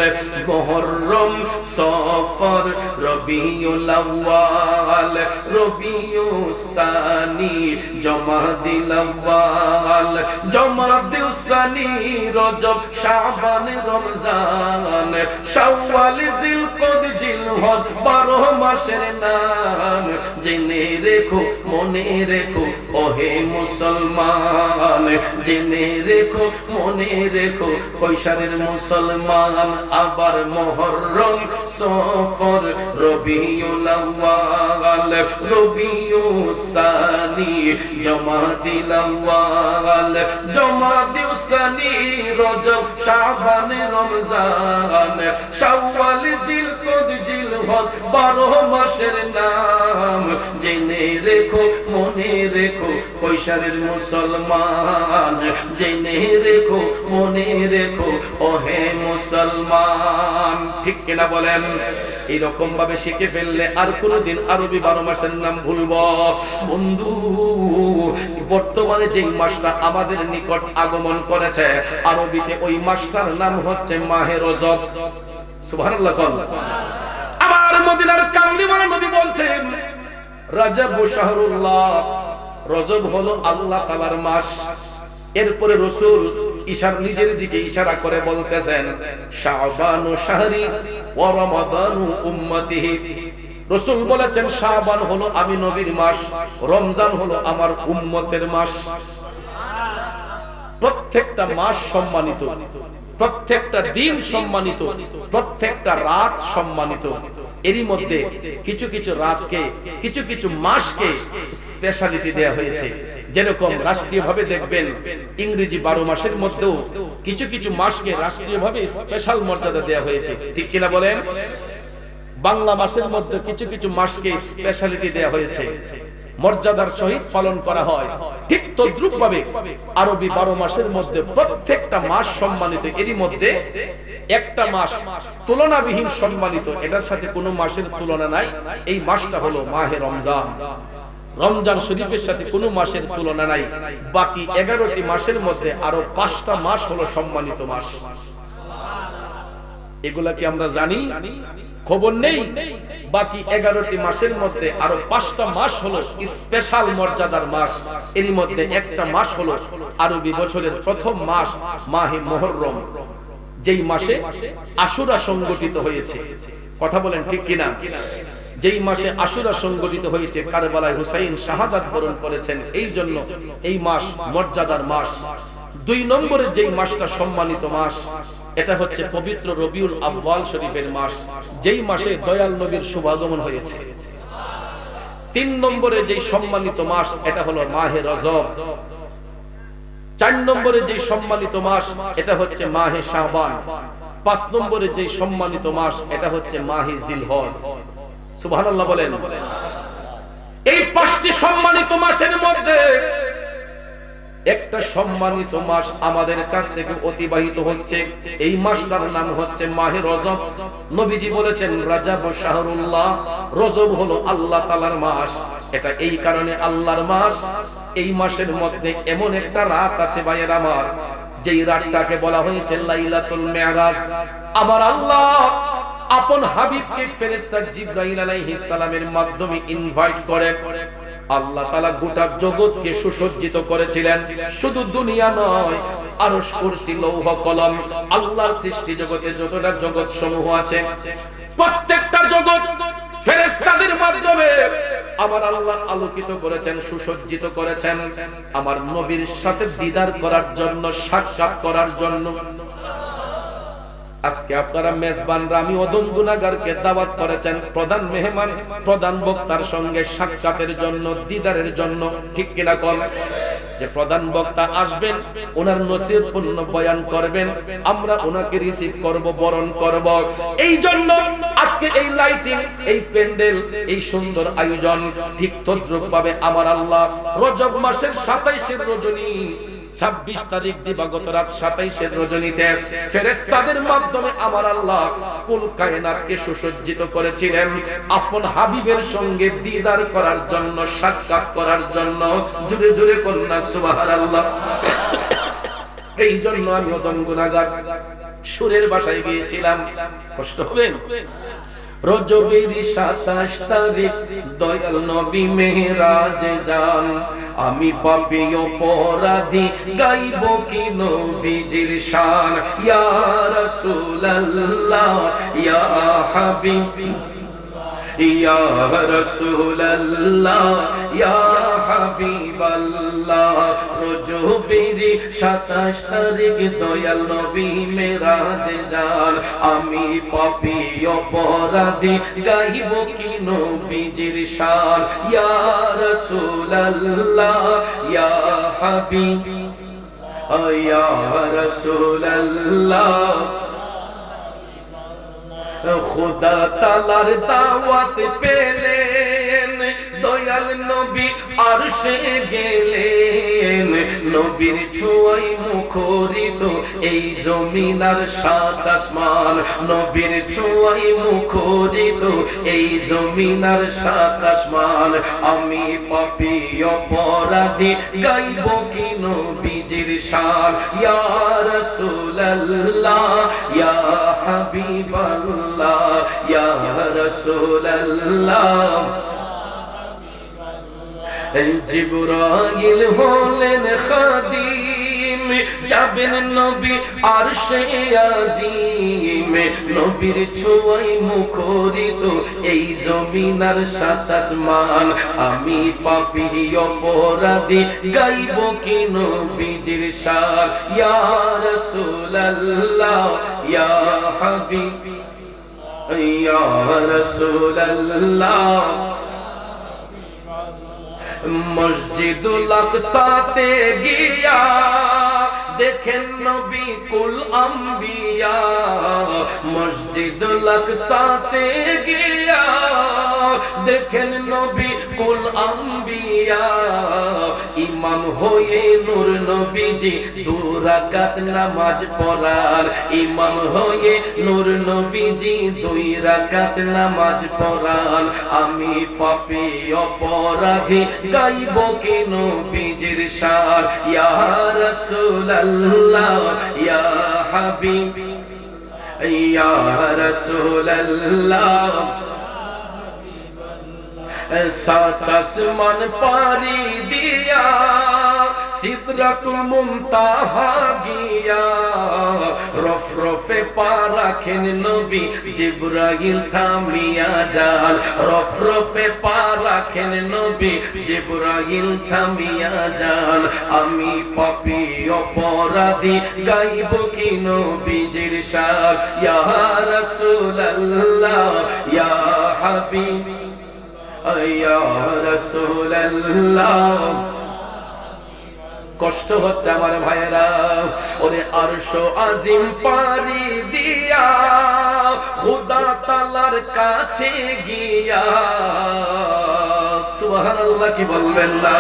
মুহররম, সফর, রবিউল আউয়াল, রবিউস সানি, জমাদিল আউয়াল, জমাদিল সানি, রজব, শাবান, রমজান, শাওয়াল, জিলকদ, জিলহজ, 12 মাসের নাম জেনে রেখো, মনে রেখো ওহে মুসলমান, জেনে রেখো, মনে রেখো কৈশারের মুসলমান। আবার মুহররম, সফর, রবিউল আউয়াল, রবিউস সানি, জমাদিল আউয়াল, জমাদিল সানি, রজব, শাবান, রমজান, শাওয়াল, জিলকদ, জিলহজ, 12 মাসের নাম জেনে রেখো, মনে রেখো কৈশারের মুসলমান, জেনে রেখো, মনে রেখো ওহে মুসলমান। ঠিক কিনা বলেন? এরকম ভাবে শিখে ফেললে আর কোনদিন আরবি 12 মাসের নাম ভুলবো? বন্ধু, বর্তমানে যে মাসটা আমাদের নিকট আগমন করেছে আরবিতে, ওই মাসটার নাম হচ্ছে মাহে রজব। সুবহানাল্লাহ। আমার মদিনার কামলিওয়ালা নবী বলছেন রাজাব শাহরুল্লাহ, রজব হলো আল্লাহ তাআলার মাস। এরপরে রাসূল নিজের দিকে ইশারা করে বলতেছেন শাবানু শাহরি ওয়া রমাদানু উম্মতিহি। রাসূল বলেছেন শাবান হলো আমি নবীর মাস, রমজান হলো আমার উম্মতের মাস। প্রত্যেকটা মাস সম্মানিত, প্রত্যেকটা দিন সম্মানিত, প্রত্যেকটা রাত সম্মানিত। এরই মধ্যে কিছু কিছু রাতকে, কিছু কিছু মাসকে স্পেশালিটি দেয়া হয়েছে। যেরকম রাষ্ট্রীয়ভাবে দেখবেন ইংরেজি 12 মাসের মধ্যেও কিছু কিছু মাসকে রাষ্ট্রীয়ভাবে স্পেশাল মর্যাদা দেয়া হয়েছে। ঠিক কিনা বলেন? বাংলা মাসের মধ্যে কিছু কিছু মাসকে স্পেশালিটি দেয়া হয়েছে, মর্যাদার সহিত পালন করা হয়। ঠিক তদ্রুপ ভাবে আরবি 12 মাসের মধ্যে প্রত্যেকটা মাস সম্মানিত। এরই মধ্যে একটা মাস তুলনাবিহীন সম্মানিত, এটার সাথে কোনো মাসের তুলনা নাই। এই মাসটা হলো মাহে রমজান। রমজান শরীফের সাথে কোনো মাসের তুলনা নাই। বাকি 11টি মাসের মধ্যে আরো 5টা মাস হলো সম্মানিত মাস। এগুলা কি আমরা জানি? খবর নেই। বাকি 11টি মাসের মধ্যে আরো 5টা মাস হলো স্পেশাল মর্যাদার মাস। এর মধ্যে একটা মাস হলো আরবি বছরের প্রথম মাস মাহে মুহররম, যেই মাসে আশুরা সংগঠিত হয়েছে। কথা বলেন ঠিক কিনা? যেই মাসে আশুরা সংগঠিত হয়েছে, কারবালায় হুসাইন শাহাদাত বরণ করেছেন, এই জন্য এই মাস মর্যাদার মাস। 2 নম্বরে যেই মাসটা সম্মানিত মাস, এটা হচ্ছে পবিত্র রবিউল আউয়াল শরীফের মাস, যেই মাসে দয়াল নবীর শুভাগমন হয়েছে। 3 নম্বরে যেই সম্মানিত মাস, এটা হলো মাহে রজব। 4 নম্বরে যেই সম্মানিত মাস, এটা হচ্ছে মাহে শাবান। 5 নম্বরে যেই সম্মানিত মাস, এটা হচ্ছে মাহে জিলহজ। সুবহানাল্লাহ বলেন। এই 5টি সম্মানিত মাসের মধ্যে একটা সম্মানিত মাস আমাদের কাছ থেকে অতিবাহিত হচ্ছে। এই মাসটার নাম হচ্ছে মাহে রজব। নবীজি বলেছেন রজব শাহরুল্লাহ, রজব হলো আল্লাহ তাআলার মাস। এটা এই কারণে আল্লাহর মাস। এই মাসের মধ্যে এমন একটা রাত আছে ভাইয়েরা আমার, যেই রাতটাকে বলা হয়েছে লাইলাতুল মিরাজ। আমার আল্লাহ আপন হাবিবকে ফেরেশতা জিবরাইল আলাইহিস সালামের মাধ্যমে ইনভাইট করে। আল্লাহ তাআলা গোটা জগৎকে সুসজ্জিত করেছিলেন। শুধু দুনিয়া নয়, আরশ, কুরসি, লৌহ কলম, আল্লাহর সৃষ্টি জগতে যতটা জগৎ সমূহ আছে, প্রত্যেকটা জগৎ ফেরেশতাদের মাধ্যমে আমার আল্লাহ আলোকিত করেছেন, সুসজ্জিত করেছেন আমার নবীর সাথে দিদার করার জন্য, সাক্ষাৎ করার জন্য। আজকে আপনারা মেজবানরা, আমি অদম গুনাহগারকে দাওয়াত করেছেন প্রধান মেহমান, প্রধান বক্তার সঙ্গে সাক্ষাতের জন্য, দিদারের জন্য। ঠিক কিনা কল? যে প্রধান বক্তা আসবেন, ওনার নসিহতপূর্ণ বয়ান করবেন, আমরা ওনাকে রিসিভ করব, বরণ করব। এই জন্য আজকে এই লাইটিং, এই প্যান্ডেল, এই সুন্দর আয়োজন। ঠিক তদ্রুপ ভাবে আমার আল্লাহ রজব মাসের 27 রজনী, 26 তারিখ দিবাগত রাত 27 রজনীতে ফেরেশতাদের মাধ্যমে আমার আল্লাহ কুল কায়নাতকে সুসজ্জিত করেছিলেন আপন হাবিবের সঙ্গে দিদার করার জন্য, সাক্ষাৎ করার জন্য। জোরে জোরে কন্যা সুবহানাল্লাহ। এই জন্য আমি অদম গুনাহগার সুরের ভাষায় গিয়েছিলাম, কষ্ট হবে। রজবের 27 তারিখ দয়াল নবী মেরাজে যান, আমি পাপী অপরাধী গাইব কি নবীজির শান। ইয়া রাসূলুল্লাহ ইয়া হাবিবি ইয়া রাসূলুল্লাহ ইয়া হাবিবাল্লাহ। রজবের 27 তারিখ দয়াল নবী মেরাজে যান, আমি পাপী অপরাধী গাইব কি নবীজির শান। ইয়া রাসূলুল্লাহ ইয়া হাবিবি ইয়া রাসূলুল্লাহ। খুদা তাআলার দাওয়াত পেলেন, দয়াল নবী আরশে গেলেন। নবীর ছোঁয়ায় মুখরিত এই জমিন আর 7 আসমান। নবীর ছোঁয়ায় মুখরিত এই জমিন আর 7 আসমান। আমি পাপী অপরাধী গাইব কি নবীজির শান। ইয়া রাসূলুল্লাহ ইয়া হাবিবাল্লাহ ইয়া রাসূলুল্লাহ। জিবরাইল হলেন খাদিম, যাবেন নবী আরশে আজিম। নবীর ছোঁয়ায় মুখরিত এই জমিন আর 7 আসমান। আমি পাপী অপরাধী গাইব কি নবীজির শান। ইয়া রাসূলুল্লাহ ইয়া হাবিবি ইয়া রাসূলুল্লাহ। মসজিদুল আকসাতে গিয়া দেখেন নবী কুল আম্বিয়া। মসজিদুল আকসাতে গিয়া দেখেন নবী কুল আম্বিয়া। ইমাম হয়ে নূর নবীজি 2 রাকাত নামাজ পড়ার, ইমাম হয়ে নূর নবীজি 2 রাকাত নামাজ পড়ান। আমি পাপী অপরাধী গাইব কি নবীজির শান, ইয়া রাসূলুল্লাহ ইয়া হাবিব ইয়া রাসূলুল্লাহ। 7 আসমান পারি দিয়া সিদরাতুল মুনতাহা গিয়া, রফরফে পা রাখেন নবী জিবরাইল থামিয়া যান, রফরফে পা রাখেন নবী জিবরাইল থামিয়া যান। আমি পাপী অপরাধী গাইব কি নবীজির শান, ইয়া রাসূলুল্লাহ ইয়া হাবিব ইয়া রাসূলুল্লাহ। কষ্ট হচ্ছে আমার ভাইরা, ওরে আরশ আজিম পারি দিয়া খোদা তাআলার কাছে গিয়া, সুবহানাল্লাহ কি বলবেন না।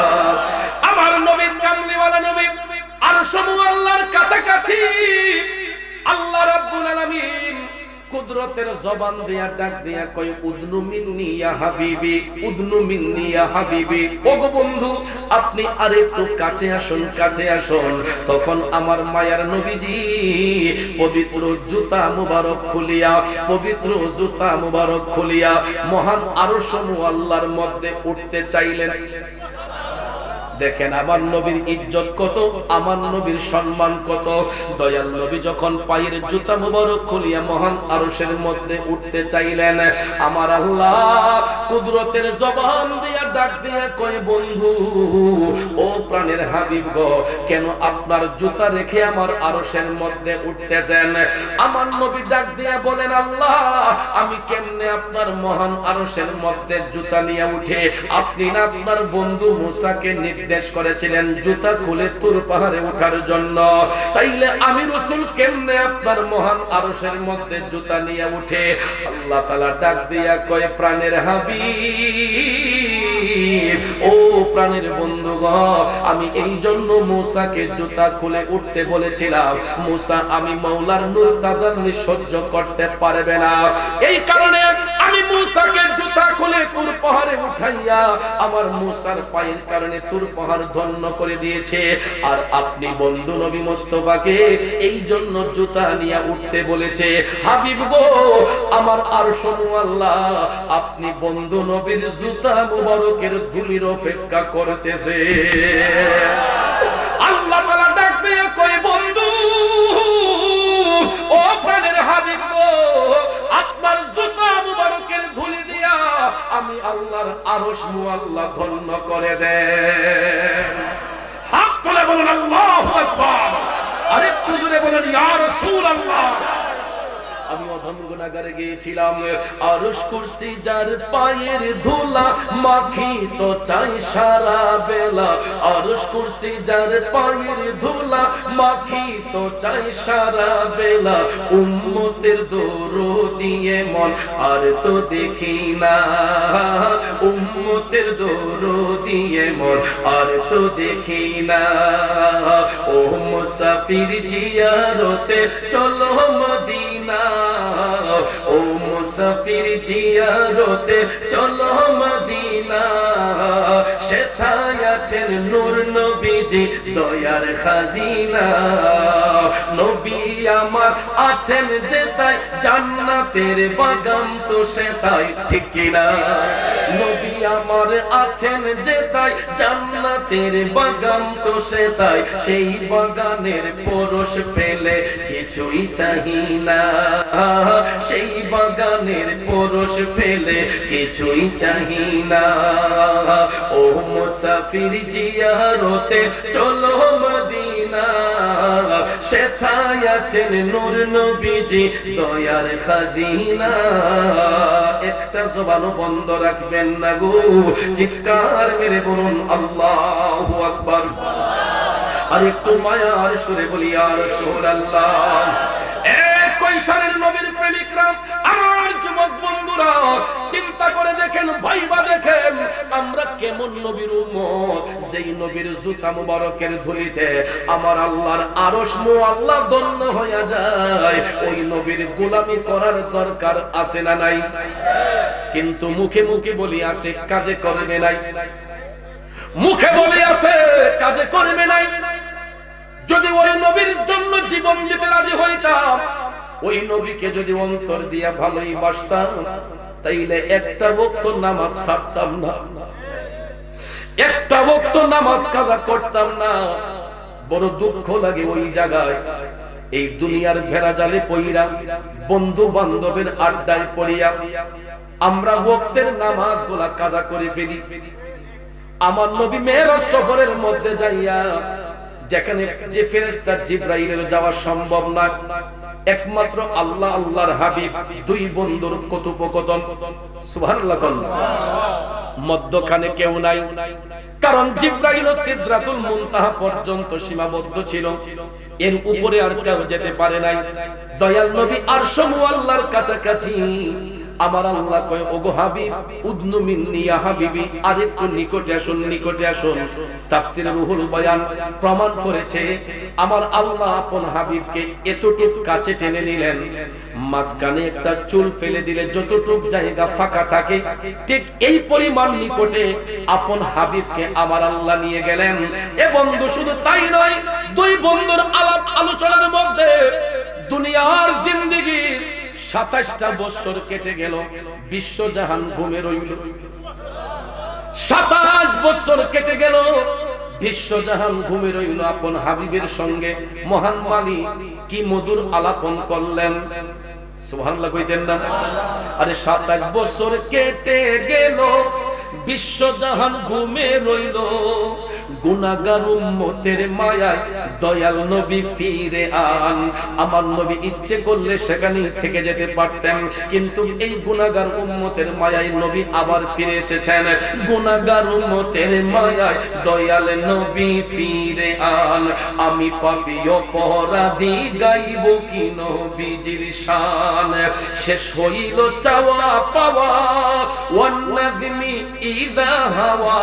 আমার নবী কামলিওয়ালা নবী আরশ মুআল্লার কাছাকাছি, আল্লাহ রাব্বুল আলামিন কুদরতের জবান দিয়া ডাক দিয়া কয় উদনু মিন্নি ইয়া হাবিবি, উদনু মিন্নি ইয়া হাবিবি। ওগো বন্ধু আপনি আরেকটু কাছে আসুন, কাছে আসুন। তখন আমার মায়ার নবীজি পবিত্র জুতা মুবারক খুলিয়া, পবিত্র জুতা মুবারক খুলিয়া মহান আরশ মুআল্লার মধ্যে উঠতে চাইলেন। দেখেন আমার নবীর ইজ্জত কত, আমার নবীর সম্মান কত। দয়াল নবী যখন পায়ের জুতা মুবারক খুলিয়া মহান আরশের মধ্যে উঠতে চাইলেন, আমার আল্লাহ কুদরতের জবান দিয়া ডাক দিয়া কয় বন্ধু ও প্রাণের হাবিব গো, কেন আপনার জুতা রেখে আমার আরশের মধ্যে উঠতেছেন? আমার নবী ডাক দিয়া বলেন আল্লাহ আমি কেমনে আপনার মহান আরশের মধ্যে জুতা নিয়ে উঠে, আপনি না আপনার বন্ধু মুসাকে নির্দেশ করেছিলেন জুতা খুলে তুর পাহাড়ে ওঠার জন্য, তাইলে আমি রাসূল কেমনে আপনার মহান আরশের মধ্যে জুতা নিয়ে উঠে? আল্লাহ তাআলা ডাক দিয়া কয় প্রাণের হাবিব ও প্রাণের বন্ধু গো, আমি এই জন্য মুসাকে জুতা খুলে উঠতে বলেছিলাম। মুসা আমি মাওলার নূর তাজাল্লি সহ্য করতে পারবে না, এই কারণে আমি মুসাকে জুতা খুলে তুর পাহাড়ে উঠাইয়া আমার মুসার পায়ের কারণে তুর পাহাড় ধন্য করে দিয়েছে। আর আপনি বন্ধু নবী মুস্তাফাকে এই জন্য জুতা নিয়ে উঠতে বলেছে। হাবিব গো আমার আরশ মুআল্লা আপনি বন্ধু নবীর জুতা মুবারকের ধুলির অপেক্ষা করতেছে। আল্লাহ তাআলা ডাক দিয়ে কই বন্ধু ও প্রাণের হাবিব গো, আপনার জুতা মুবারকের ধুলি দিয়া আমি আল্লাহর আরশ মুআল্লা ধন্য করে দেন। হাত তুলে বলুন আল্লাহু আকবার, আরেকটু জোরে বলুন ইয়া রাসূলুল্লাহ। আমি অধম গুনাহগারে গিয়েছিলাম, আরশ কুরসি যার পায়ের ধুলা মাখি তো চাই সারা বেলা, আরশ কুরসি যার পায়ের ধুলা মাখি তো চাই সারা বেলা, উম্মতের দরুদিয়ে মন আর তো দেখি না, উম্মতের দরুদিয়ে মন আর তো দেখি না। ও মুসাফির জিয়ারতে চলো মদিনা, ও মুসাফির জিয়ারতে চলো মদিনা, সেথায় আছেন নূর নবীজি দয়ার খাজিনা, নবী আমার আছেন যেথায় জান্নাতের বাগান তো সেথায়, ঠিক কিনা? নবী আমার আছেন যেথায় জান্নাতের বাগান তো সেথায়, সেই বাগানের পরশ পেলে কিছুই চাহি না, সেই বাগানের পরশ পেলে কিছুই চাহি না। ও মুসাফির জিয়ারতে চলো মদিনা, সেথায় আছেন নূর নবীজি দয়ার খাজিনা। একটা জবানও বন্ধ রাখবেন না গো, চিৎকার মেরে বলুন আল্লাহু আকবার। আর একটু মায়ার সুরে বলি ইয়া রাসূলুল্লাহ। কৈশোরের নবীর প্রেমিকরা আমার যুবক বন্ধুরা চিন্তা করে দেখেন, ভাইবা দেখেন আমরা কেমন নবীর উম্মত যেই নবীর জুতা মুবারকের ধুলিতে আমার আল্লাহর আরশ মুআল্লা দন্ন হয়ে যায়, ওই নবীর গোলামি করার দরকার আছে না নাই? কিন্তু মুখে মুখে বলি আছে, কাজে করবে নাই। মুখে বলি আছে, কাজে করবে নাই। যদি ওই নবীর জন্য জীবন দিতে রাজি হইতাম, ওই নবীকে যদি অন্তর দিয়া ভালোই বাসতাম, তাইলে একটা ওয়াক্ত নামাজ ছাড়তাম না, একটা ওয়াক্ত নামাজ কাজা করতাম না। বড় দুঃখ লাগে ওই জায়গায়, এই দুনিয়ার ভেড়াজালে পইরা, বন্ধু বান্ধবের আড্ডায় পড়িয়া আমরা ওয়াক্তের নামাজগুলা কাজা করে ফেলি। আমার নবী মেরাজ সফরের মধ্যে যাইয়া, যেখানে যে ফেরেশতা জিবরাইলের যাওয়া সম্ভব না, একমাত্র আল্লাহ আল্লাহর হাবিব দুই বন্ধুর কথোপকথন, সুবহানাল্লাহ, মধ্যখানে কেউ নাই। কারণ জিবরাইল সিদরাতুল মুনতাহা পর্যন্ত সীমাবদ্ধ ছিল, এর উপরে আর কেউ যেতে পারে নাই। দয়াল নবী আরশ মুআল্লার কাছাকাছি। আমার আল্লাহ কয়, ওগো হাবিব, উদনু মিন্নি ইয়া হাবিবি, আরেকটু নিকটে আসুন, নিকটে আসুন। তাফসীর রুহুল বয়ান প্রমাণ করেছে আমার আল্লাহ আপন হাবিবকে এতটুকু কাছে টেনে নিলেন, মাঝখানে একটা চুল ফেলে দিলে যতটুক জায়গা ফাঁকা থাকে ঠিক এই পরিমাণ নিকটে আপন হাবিবকে আমার আল্লাহ নিয়ে গেলেন। এ বন্ধু শুধু তাই নয়, দুই বন্ধুর আলাপ আলোচনার মধ্যে দুনিয়ার জিন্দেগির 27টা বছর কেটে গেল, বিশ্বজাহান ঘুমে রইল। 27 বছর কেটে গেল, বিশ্বজাহান ঘুমে রইল। আপন হাবিবের সঙ্গে মহান মালিক কি মধুর আলাপন করলেন, সুবহানাল্লাহ কইতেন না? আরে 27 বছর কেটে গেল, বিশ্বজাহান ঘুমে রইল। গুনাহগার উম্মতের মায়ায় দয়াল নবী ফিরে আন। আমার নবী ইচ্ছে করলে সেখানেই থেকে যেতে পারতেন, কিন্তু এই গুনাহগার উম্মতের মায়ায় নবী আবার ফিরে এসেছেন। গুনাহগার উম্মতের মায়ায় দয়াল নবী ফিরে আন। আমি পাপী অপরাধী গাইব কি নবীজির শান। শেষ হইল চাওয়া পাওয়া, ওয়ান নাজমি ইদা হাওয়া।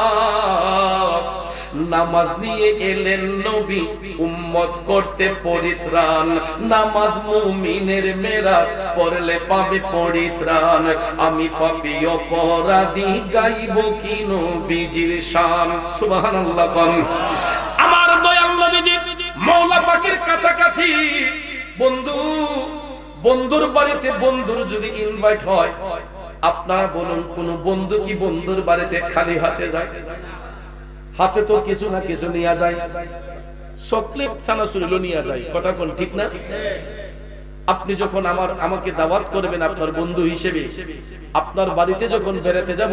নামাজ নিয়ে এলেন নবী, উম্মত করতে পরিত্রাণ। নামাজ মুমিনের মেরাজ, পড়লে পাবে পরিত্রাণ। আমি পাপী অপরাধী গাইব কি নবীজির শান, সুবহানাল্লাহ কোন। আমার দয়াল নবীজি মাওলা পাকের কাছাকাছি। বন্ধু, বন্ধুর বাড়িতে বন্ধুর যদি ইনভাইট হয়, আপনারা বলুন কোন বন্ধু কি বন্ধুর বাড়িতে খালি হাতে যায়? হাতে তো কিছু না কিছু নিয়ে যায়, চকলেট চানাচুর নিয়ে যায়, কথা কোন ঠিক না? আপনি যখন আমাকে দাওয়াত করবেন আপনার বন্ধু হিসেবে, আপনার বাড়িতে যখন বেড়াতে যাব,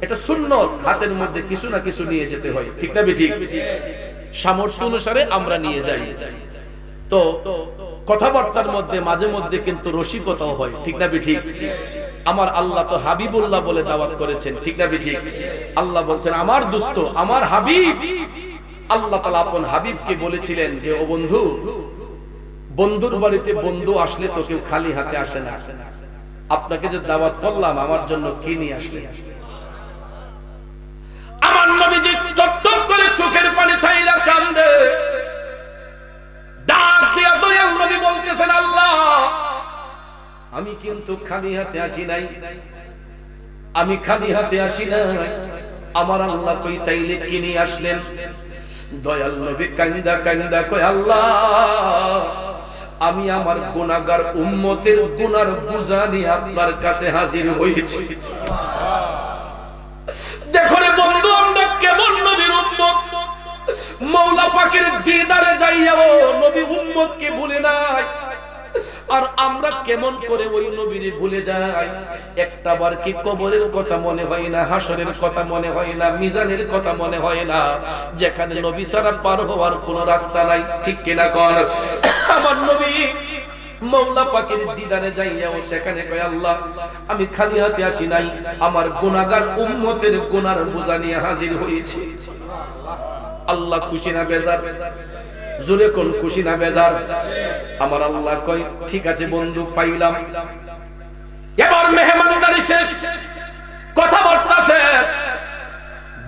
এটা সুন্নত, হাতের মধ্যে কিছু না কিছু নিয়ে যেতে হয়, ঠিক না বেঠিক? সামর্থ্য অনুসারে আমরা নিয়ে যাই। তো কথাবার্তার মধ্যে মাঝে মধ্যে কিন্তু রসিকতাও হয়, ঠিক না বেঠিক? আমার আল্লাহ তো হাবিবুল্লাহ বলে দাওয়াত করেছেন, ঠিক না বেঠিক? আল্লাহ বলছেন আমার দোস্ত, আমার হাবিব। আল্লাহ তাআলা আপন হাবিবকে বলেছিলেন যে, ও বন্ধু, বন্ধুর বাড়িতে বন্ধু আসলে তো কেউ খালি হাতে আসে না। আপনাকে যে দাওয়াত করলাম, আমার জন্য কি নিয়ে আসলেন? আমার নবীজি টপটপ করে চোখের পানি ছাইরা কান্দে। ডাক দিয়া দয়াল নবী বলতেছেন, আল্লাহ, আমি কিন্তু খালি হাতে আসি নাই, আমি খালি হাতে আসি নাই। আমার আল্লাহ কই, তাইলে কি নিয়ে আসলেন? দয়াল নবী কান্দা কান্দা কয়, আল্লাহ, আমি আমার গুনাহগার উম্মতের গুনার বোঝা নিয়ে আপনার কাছে হাজির হয়েছি। দেখো রে বন্ধু, আমরা কেমন নবীর উম্মত। মাওলা পাকের দিদারে যাইয়াও নবী উম্মতকে ভুলে নাই। আর আমরা কেমন করে ওই নবীরে ভুলে যাই? একটাবার কি কবরের কথা মনে হয় না, হাসরের কথা মনে হয় না, মিজানের কথা মনে হয় না, যেখানে নবী ছাড়া পার হওয়ার কোনো রাস্তা নাই, ঠিক কিনা কর? আমার নবী মাওলা পাকের দিদারে যাইয়াও সেখানে কয়, আল্লাহ, আমি খালি হাতে আসি নাই, আমার গুনাহগার উম্মতের গুনার বোঝা নিয়ে হাজির হয়েছি। আল্লাহ খুশি না বেজার? জোরে কোন খুশি না বেজার? আমার আল্লাহ কয়, ঠিক আছে বন্ধু, পাইলাম। এবার মেহমানদারি শেষ, কথাবার্তা শেষ,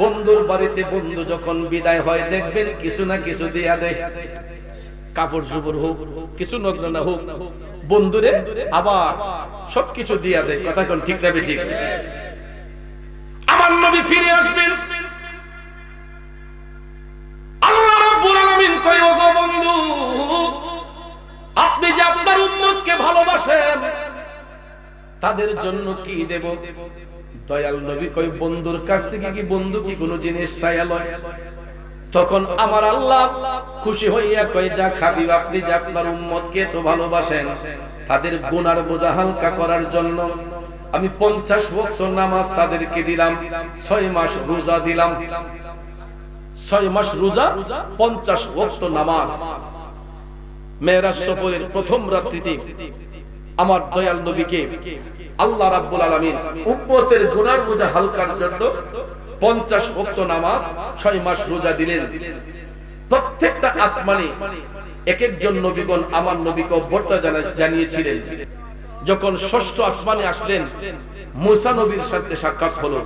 বন্ধুর বাড়িতে বন্ধু যখন বিদায় হয় দেখবেন কিছু না কিছু দিয়া দেয়, কাপড় চোপড় হোক, কিছু নজরানা হোক, বন্ধুরে আবার সবকিছু দিয়া দেয়। কথা কোন ঠিক না ঠিক? আমার নবী ফিরে আসবেন, আল্লাহ রাব্বুল আলামিন কয় ওগো বন্ধু, আপনি যে আপনার উম্মতকে ভালোবাসেন তাদের জন্য কি দেব? দয়াল নবী কয় বন্ধুর কাছ থেকে কি বন্ধু কি কোনো জিনিস চাইয়া লয়? তখন আমার আল্লাহ খুশি হইয়া কয় যা হাবিব, আপনি যে আপনার উম্মতকে তো ভালোবাসেন তাদের গুনার বোঝা হালকা করার জন্য আমি 50 ওয়াক্ত নামাজ তাদেরকে দিলাম, 6 মাস রোজা দিলাম, 6 মাস রোজা, 50 ওয়াক্ত নামাজ। মেরাজ সফরের প্রথম রাত্রিতে আমার দয়াল নবীকে আল্লাহ রাব্বুল আলামিন উম্মতের গুনার বোঝা হালকার জন্য 50 ওয়াক্ত নামাজ, 6 মাস রোজা দিলেন। প্রত্যেকটা আসমানে এক একজন নবীগণ আমার নবীকে অভ্যর্থনা জানিয়েছিলেন। যখন ষষ্ঠ আসমানে আসলেন, মুসা নবীর সাথে সাক্ষাৎ হলো।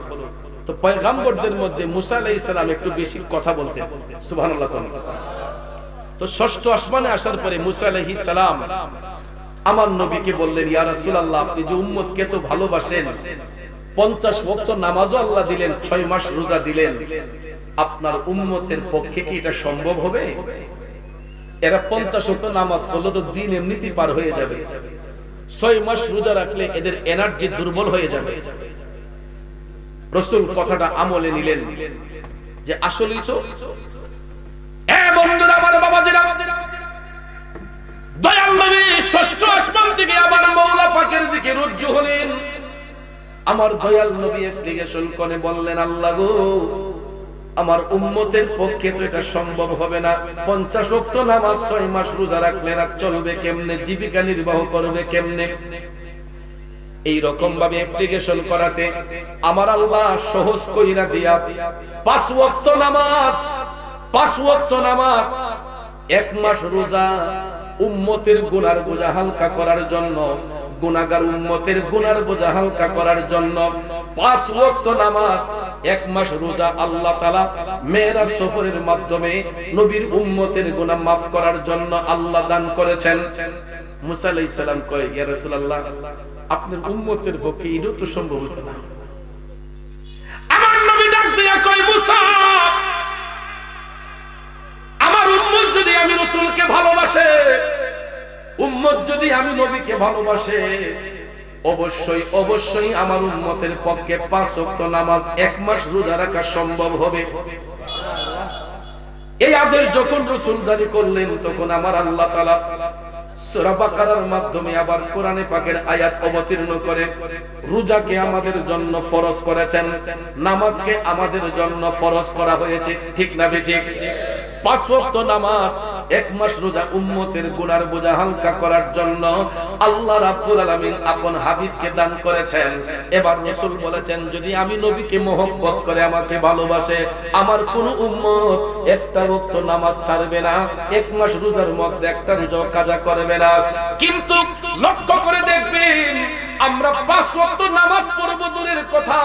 তো পয়গম্বরদের মধ্যে মুসা আলাইহিস সালাম একটু বেশি কথা বলতেন, সুবহানাল্লাহ। তো ষষ্ঠ আসমানে আসার পরে মুসা আলাইহিস সালাম আমার নবীকে বললেন, ইয়া রাসূলুল্লাহ, আপনি যে উম্মতকে তো ভালোবাসেন, 50 ওয়াক্ত নামাজও আল্লাহ দিলেন, 6 মাস রোজা দিলেন, আপনার উম্মতের পক্ষে কি এটা সম্ভব হবে? এরা 50 ওয়াক্ত নামাজ পড়লে তো দিন এমনিতেই পার হয়ে যাবে, 6 মাস রোজা রাখলে এদের এনার্জি দুর্বল হয়ে যাবে। রাসূল কথাটা আমলে নিলেন যে আসলেই তো। বন্ধুরা আমার, বাবাজিরা, দয়াল নবী ষষ্ঠ আসমান থেকে আবার মাওলা পাকের দিকে রুজু হলেন। আমার দয়াল নবী অ্যাপ্লিকেশন করে বললেন, আল্লাহ গো, আমার উম্মতের পক্ষে তো এটা সম্ভব হবে না, 50 ওয়াক্ত নামাজ 6 মাস রোজা রাখলে না চলবে কেমনে, জীবিকা নির্বাহ করবে কেমনে? এই রকম ভাবে অ্যাপ্লিকেশন করাতে আমার আল্লাহ সহজ কইরা দিয়া 5 ওয়াক্ত নামাজ, 5 ওয়াক্ত নামাজ, 1 মাস রোজা, উম্মতের গুনার বোঝা হালকা করার জন্য, গুনাহগার উম্মতের গুনার বোঝা হালকা করার জন্য 5 ওয়াক্ত নামাজ, 1 মাস রোজা আল্লাহ তাআলা মেরাজ সফরের মাধ্যমে নবীর উম্মতের গুনাহ maaf করার জন্য আল্লাহ দান করেছেন। মুসা আলাইহিস সালাম কয়, ইয়া রাসূলুল্লাহ, আপনার উম্মতের পক্ষে এটা তো সম্ভব হতো না। আমার নবী ডাক দিয়া কয়, মুসা, আমার উম্মত যদি আমি রাসূলকে ভালোবাসে, উম্মত যদি আমি নবীকে ভালোবাসে, অবশ্যই অবশ্যই আমার উম্মতের পক্ষে 5 ওয়াক্ত নামাজ, 1 মাস রোজা রাখা সম্ভব হবে। এই আদেশ যখন রাসূল জারি করলেন, তখন আমার আল্লাহ তাআলা সূরা বাকারার মাধ্যমে আবার কোরআনে পাকের আয়াত অবতীর্ণ করে রোজাকে আমাদের জন্য ফরজ করেছেন, নামাজকে আমাদের জন্য ফরজ করা হয়েছে। ঠিক না ঠিক? 5 ওয়াক্ত নামাজ, 1 মাস রোজা উম্মতের গুনার বোঝা হালকা করার জন্য আল্লাহ রাব্বুল আলামিন আপন হাবিবকে দান করেছেন। এবার রাসূল বলেছেন, যদি আমি নবীকে মহব্বত করে, আমাকে ভালোবাসে, আমার কোন উম্মত একটা ওয়াক্ত নামাজ ছাড়বে না, 1 মাস রোজার মধ্যে একটা রোজা কাজা করবে না। কিন্তু লক্ষ্য করে দেখবেন, আমরা 5 ওয়াক্ত নামাজ পড়ব দূরের কথা,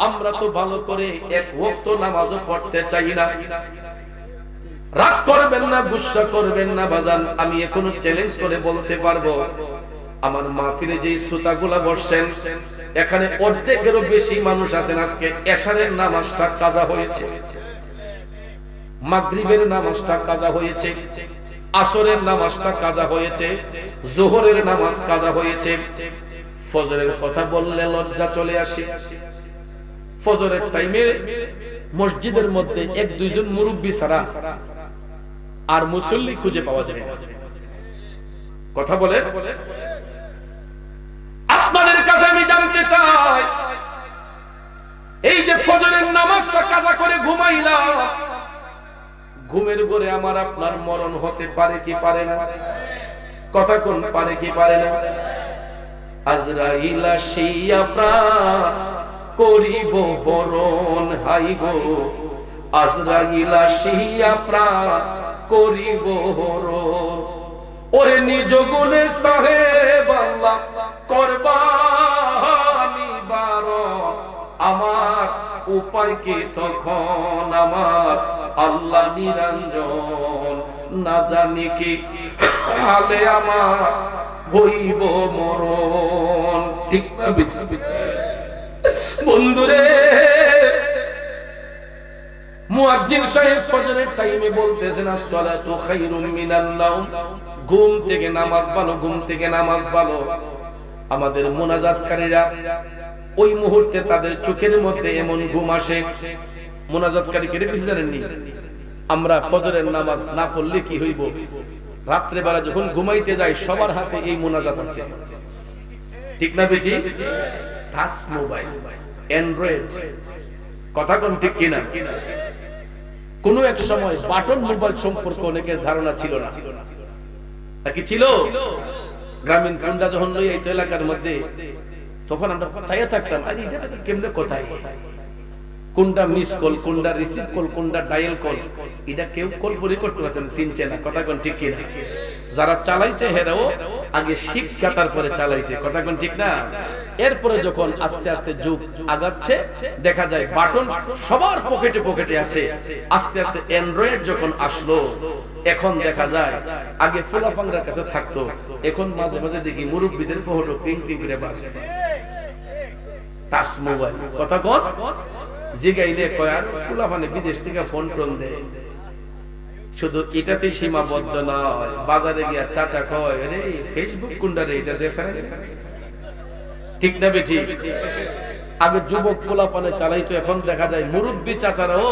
আমরা তো ভালো করে 1 ওয়াক্ত নামাজও পড়তে চাই না। রাগ করবেন না, গুসা করবেন না বাজান, আমি এখনো চ্যালেঞ্জ করে বলতে পারবো, আমার মাহফিলে যে শ্রোতাগুলা বসছেন, এখানে অর্ধেকেরও বেশি মানুষ আছেন আজকে এশারের নামাজটা কাজা হয়েছে, মাগরিবের নামাজটা কাজা হয়েছে, আসরের নামাজটা কাজা হয়েছে, যোহরের নামাজ কাজা হয়েছে। ফজরের কথা বললে লজ্জা চলে আসে। ফজরের টাইমে মসজিদের মধ্যে 1-2 জন মুরব্বি ছাড়া আর মুসল্লি খুঁজে পাওয়া যায় না। কথা বলে আপনাদের কাছে আমি জানতে চাই, এই যে ফজরের নামাজটা কাজা করে ঘুমাইলাম, ঘুমের ঘরে আমার আপনার মরণ হতে পারে কি পারে না? কথা কোন পারে কি পারে না? আজরাইল আসিয়া প্রাণ করিব হরণ, হাই গো, আজরাইল আসিয়া প্রাণ করিব হরণ, ওরে নিজ গুণে সাহেব আল্লাহ করবানি বারণ, আমার উপায় কি তখন আমার আল্লাহ নিরঞ্জন, না জানি কি হালে আমার হইব মরণ। ঠিক না বন্ধুরে? মুয়াজ্জিন সাহেব ফজরের টাইমে বলতেছেন আসসালাতু খায়রুম মিনান নাওম, ঘুম থেকে নামাজ ভালো, ঘুম থেকে নামাজ ভালো। আমাদের মুনাজাতকারীরা ওই মুহূর্তে তাদের চোখের মধ্যে এমন ঘুম আসে। মুনাজাতকারী কে কিছু জানেননি? আমরা ফজরের নামাজ না পড়লে কি হইব? রাত্রে বেলা যখন ঘুমাইতে যাই সবার হাতে এই মুনাজাত আছে। ঠিক না বেটি? টাচ মোবাইল, অ্যান্ড্রয়েড, কথা কোন ঠিক কিনা? কোন এক সময় বাটন মোবাইল সম্পর্কে অনেকের ধারণা ছিল না, নাকি ছিল? গ্রামীণ ফোনটা যখন লই এই এলাকার মধ্যে, তখন আমরা চাইয়া থাকতাম আরে এটা কেমনে কোথায়, কোনটা মিস কল, কোনটা রিসিভ কল, কোনটা ডায়াল কল, এটা কেউ কল পরি করতে পারছে না, চিনছে না। কথা কোন ঠিক কিনা? যারা চালাইছে হেরাও আগে শিক্ষা, তারপরে চালাইছে। কথা কোন ঠিক না? এরপরে যখন আস্তে আস্তে যুগ আগাচ্ছে দেখা যায় বাটন সবার পকেটে পকেটে আছে। আস্তে আস্তে অ্যান্ড্রয়েড যখন আসলো, এখন দেখা যায় আগে ফুলাফাংরার কাছে থাকতো, এখন মাঝে মাঝে দেখি মুরব্বিদের ফটো প্রিন্টিং করে বাসে টাচ মোবাইল। কথা কোন? জিগাইলে কয় আর ফুলাফানে বিদেশ থেকে ফোন টোন দেয়। শুধু এটাতে সীমাবদ্ধ নয়, বাজারে গিয়া চাচা কয় আরে ফেসবুক কোনটা রে, এটা দেশা। ঠিক না বেটি? আগে যুবক পোলাপানে চালাইতো, এখন দেখা যায় মুরব্বি চাচারাও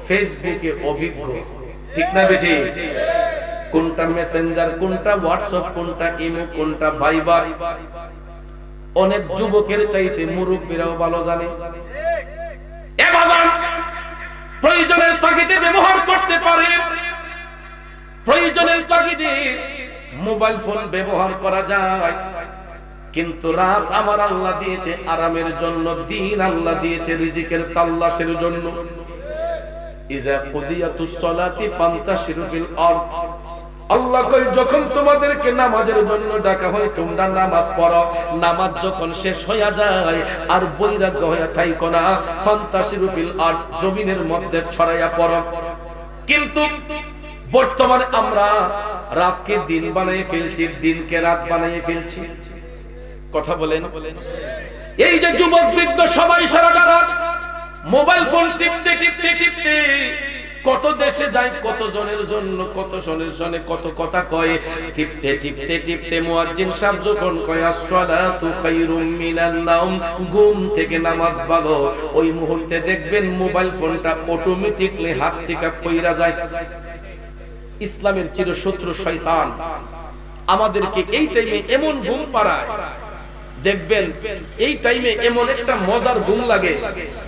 ফেসবুকে অভিজ্ঞ। ঠিক না বেটি? কোনটা মেসেঞ্জার, কোনটা হোয়াটসঅ্যাপ, কোনটা ইমো, কোনটা ভাইবার, অনেক যুবকের চাইতে মুরব্বিরাও ভালো জানে। এ বাজান প্রয়োজনের তাগিদে ব্যবহার করতে পারে, প্রয়োজনের তাগিদে মোবাইল ফোন ব্যবহার করা যায়, কিন্তু রাত আমার আল্লাহ দিয়েছে আরামের জন্য, দিন আল্লাহ দিয়েছে রিজিকের তালাশের জন্য। ইজা কুদিয়াতুস সালাতি ফান্তাশিরু ফিল আরদ, আল্লাহ কই যখন তোমাদেরকে নামাজের জন্য ডাকা হয় তোমরা নামাজ পড়ো, নামাজ যখন শেষ হয়ে যায় আর বৈরাগ্য হয়ে থাইকো না, ফান্তাশিরু ফিল আরদ, জমিনের মধ্যে ছড়াইয়া পড়ো। কিন্তু বর্তমানে আমরা রাতকে দিন বানিয়ে ফেলছি, দিনকে রাত বানিয়ে ফেলছি। কথা বলেন? এই যে যুবক বৃদ্ধ সবাই সারা রাত মোবাইল ফোন টিপতে টিপতে টিপতে কত দেশে যায়, কত জনের জন্য, কত জনের জন্য কত কথা কয়, টিপতে টিপতে টিপতে মুয়াজ্জিন সাহেব যখন কয় আসসালাতু খায়রুম মিনান নাওম, ঘুম থেকে নামাজ ভালো, ওই মুহূর্তে দেখবেন মোবাইল ফোনটা অটোমেটিকলি হাত থেকে পইরা যায়। ইসলামের চিরশত্রু শয়তান আমাদেরকে এই টাইমে এমন ঘুম পাড়ায়, দেখবেন এই টাইমে এমন একটা মজার ঘুম লাগে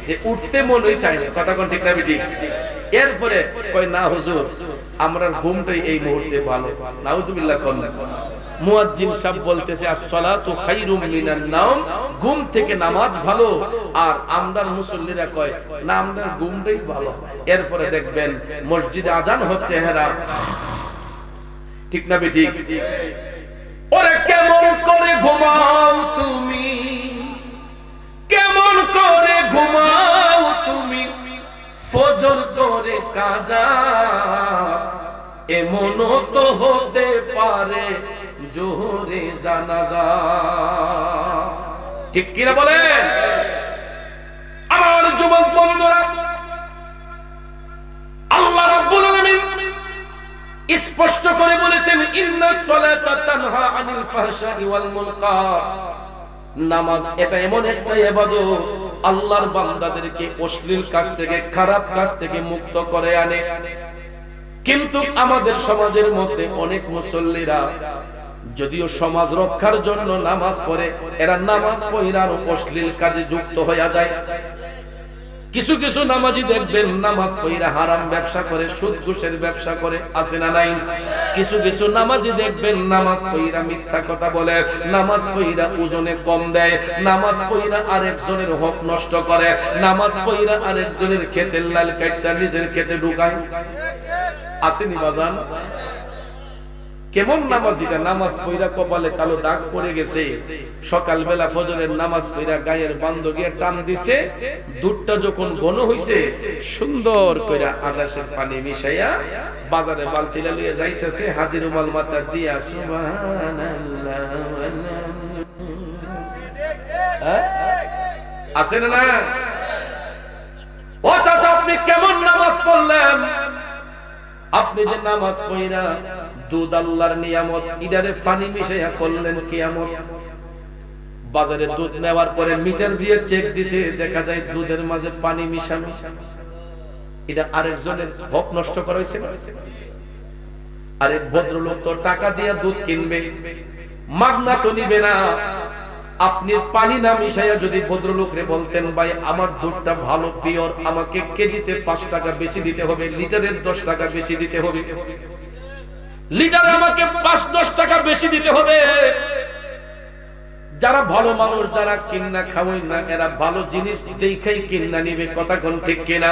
যে উঠতে মনই চায় না। কথা কোন ঠিক না বেটি? এরপরে কয় না হুজুর আমরার ঘুমটাই এই মুহূর্তে ভালো। নাউজুবিল্লাহ। কোন মুয়াজ্জিন সাহেব বলতেছে আসসালাতু খায়রুম মিনান নাওম, ঘুম থেকে নামাজ ভালো, আর আমরার মুসল্লিরা কয় না আমরার ঘুমটাই ভালো। এরপরে দেখবেন মসজিদে আজান হচ্ছে, হেরা ঠিক না বেটি? ওরে কেমন করে ঘুমাও তুমি, কেমন করে ঘুমাও তুমি, ফজর করে কাজা, এমনও তো হতে পারে জোহরে জানাজা। ঠিক কিনা বলেন আমার যুবক বন্ধুরা? আল্লাহ রাব্বুল আলামিন স্পষ্ট করে বলেছেন ইন্নাস সালাতা তানহা আনিল ফাহশাই ওয়াল মুনকার, নামাজ এটা এমন একটা ইবাদত আল্লাহর বান্দাদেরকে অশ্লীল কাজ থেকে, খারাপ কাজ থেকে মুক্ত করে আনে। কিন্তু আমাদের সমাজের মধ্যে অনেক মুসল্লিরা যদিও সমাজ রক্ষার জন্য নামাজ পড়ে, এরা নামাজ পড়ে আর অশ্লীল কাজে যুক্ত হয়ে যায়। কিছু কিছু নামাজি দেখবেন নামাজ পড়া হারাম ব্যবসা করে, সুদ ঘুষের ব্যবসা করে, আছে না নাই? কিছু কিছু নামাজি দেখবেন নামাজ পড়া মিথ্যা কথা বলে, নামাজ পড়া ওজনে কম দেয়, নামাজ পড়া আরেকজনের হক নষ্ট করে, নামাজ পড়া আরেকজনের ক্ষেতের লাল কাটটা নিজের ক্ষেতে ঢুকায়। আসেনি বাজান? কেমন নামাজিটা নামাজ পড়া কপালে কালো দাগ পড়ে গেছে, সকালবেলা ফজরের নামাজ পড়া গায়ের বান্ধ গিয়ে টান দিছে, দুধটা যখন ঘন হইছে সুন্দর কইরা আদাসের পানি মিশাইয়া বাজারে বালতি লইয়া যাইতেছে, হাজির রুমাল মাথা দিয়া সুবহানাল্লাহ আছে না? ও চাচা আপনি কেমন নামাজ পড়লেন? আপনি যে নামাজ পড়া দুধ আল্লাহর নিয়ামত, ইদারে পানি মিশাইয়া করলেন কিয়ামত। বাজারে দুধ নেওয়ার পরে মিটার দিয়ে চেক দিছে, দেখা যায় দুধের মাঝে পানি মিশানো। এটা আরেকজনের হক নষ্ট করা হয়েছে। আরেক ভদ্রলোক তো টাকা দিয়ে দুধ কিনবে, মাগনা তো নিবে না। আপনি পানি না মিশাইয়া যদি ভদ্রলোকরে বলতেন ভাই আমার দুধটা ভালো পিওর, আমাকে কেজিতে 5 টাকা বেশি দিতে হবে, লিটারের 10 টাকা বেশি দিতে হবে, লিটারে আমাকে 5-10 টাকা বেশি দিতে হবে। যারা ভালো মানুষ, যারা কিন্না খাওয়াই না, এরা ভালো জিনিস দেখাই কিন্না নিবে, কথা কোন ঠিক কিনা?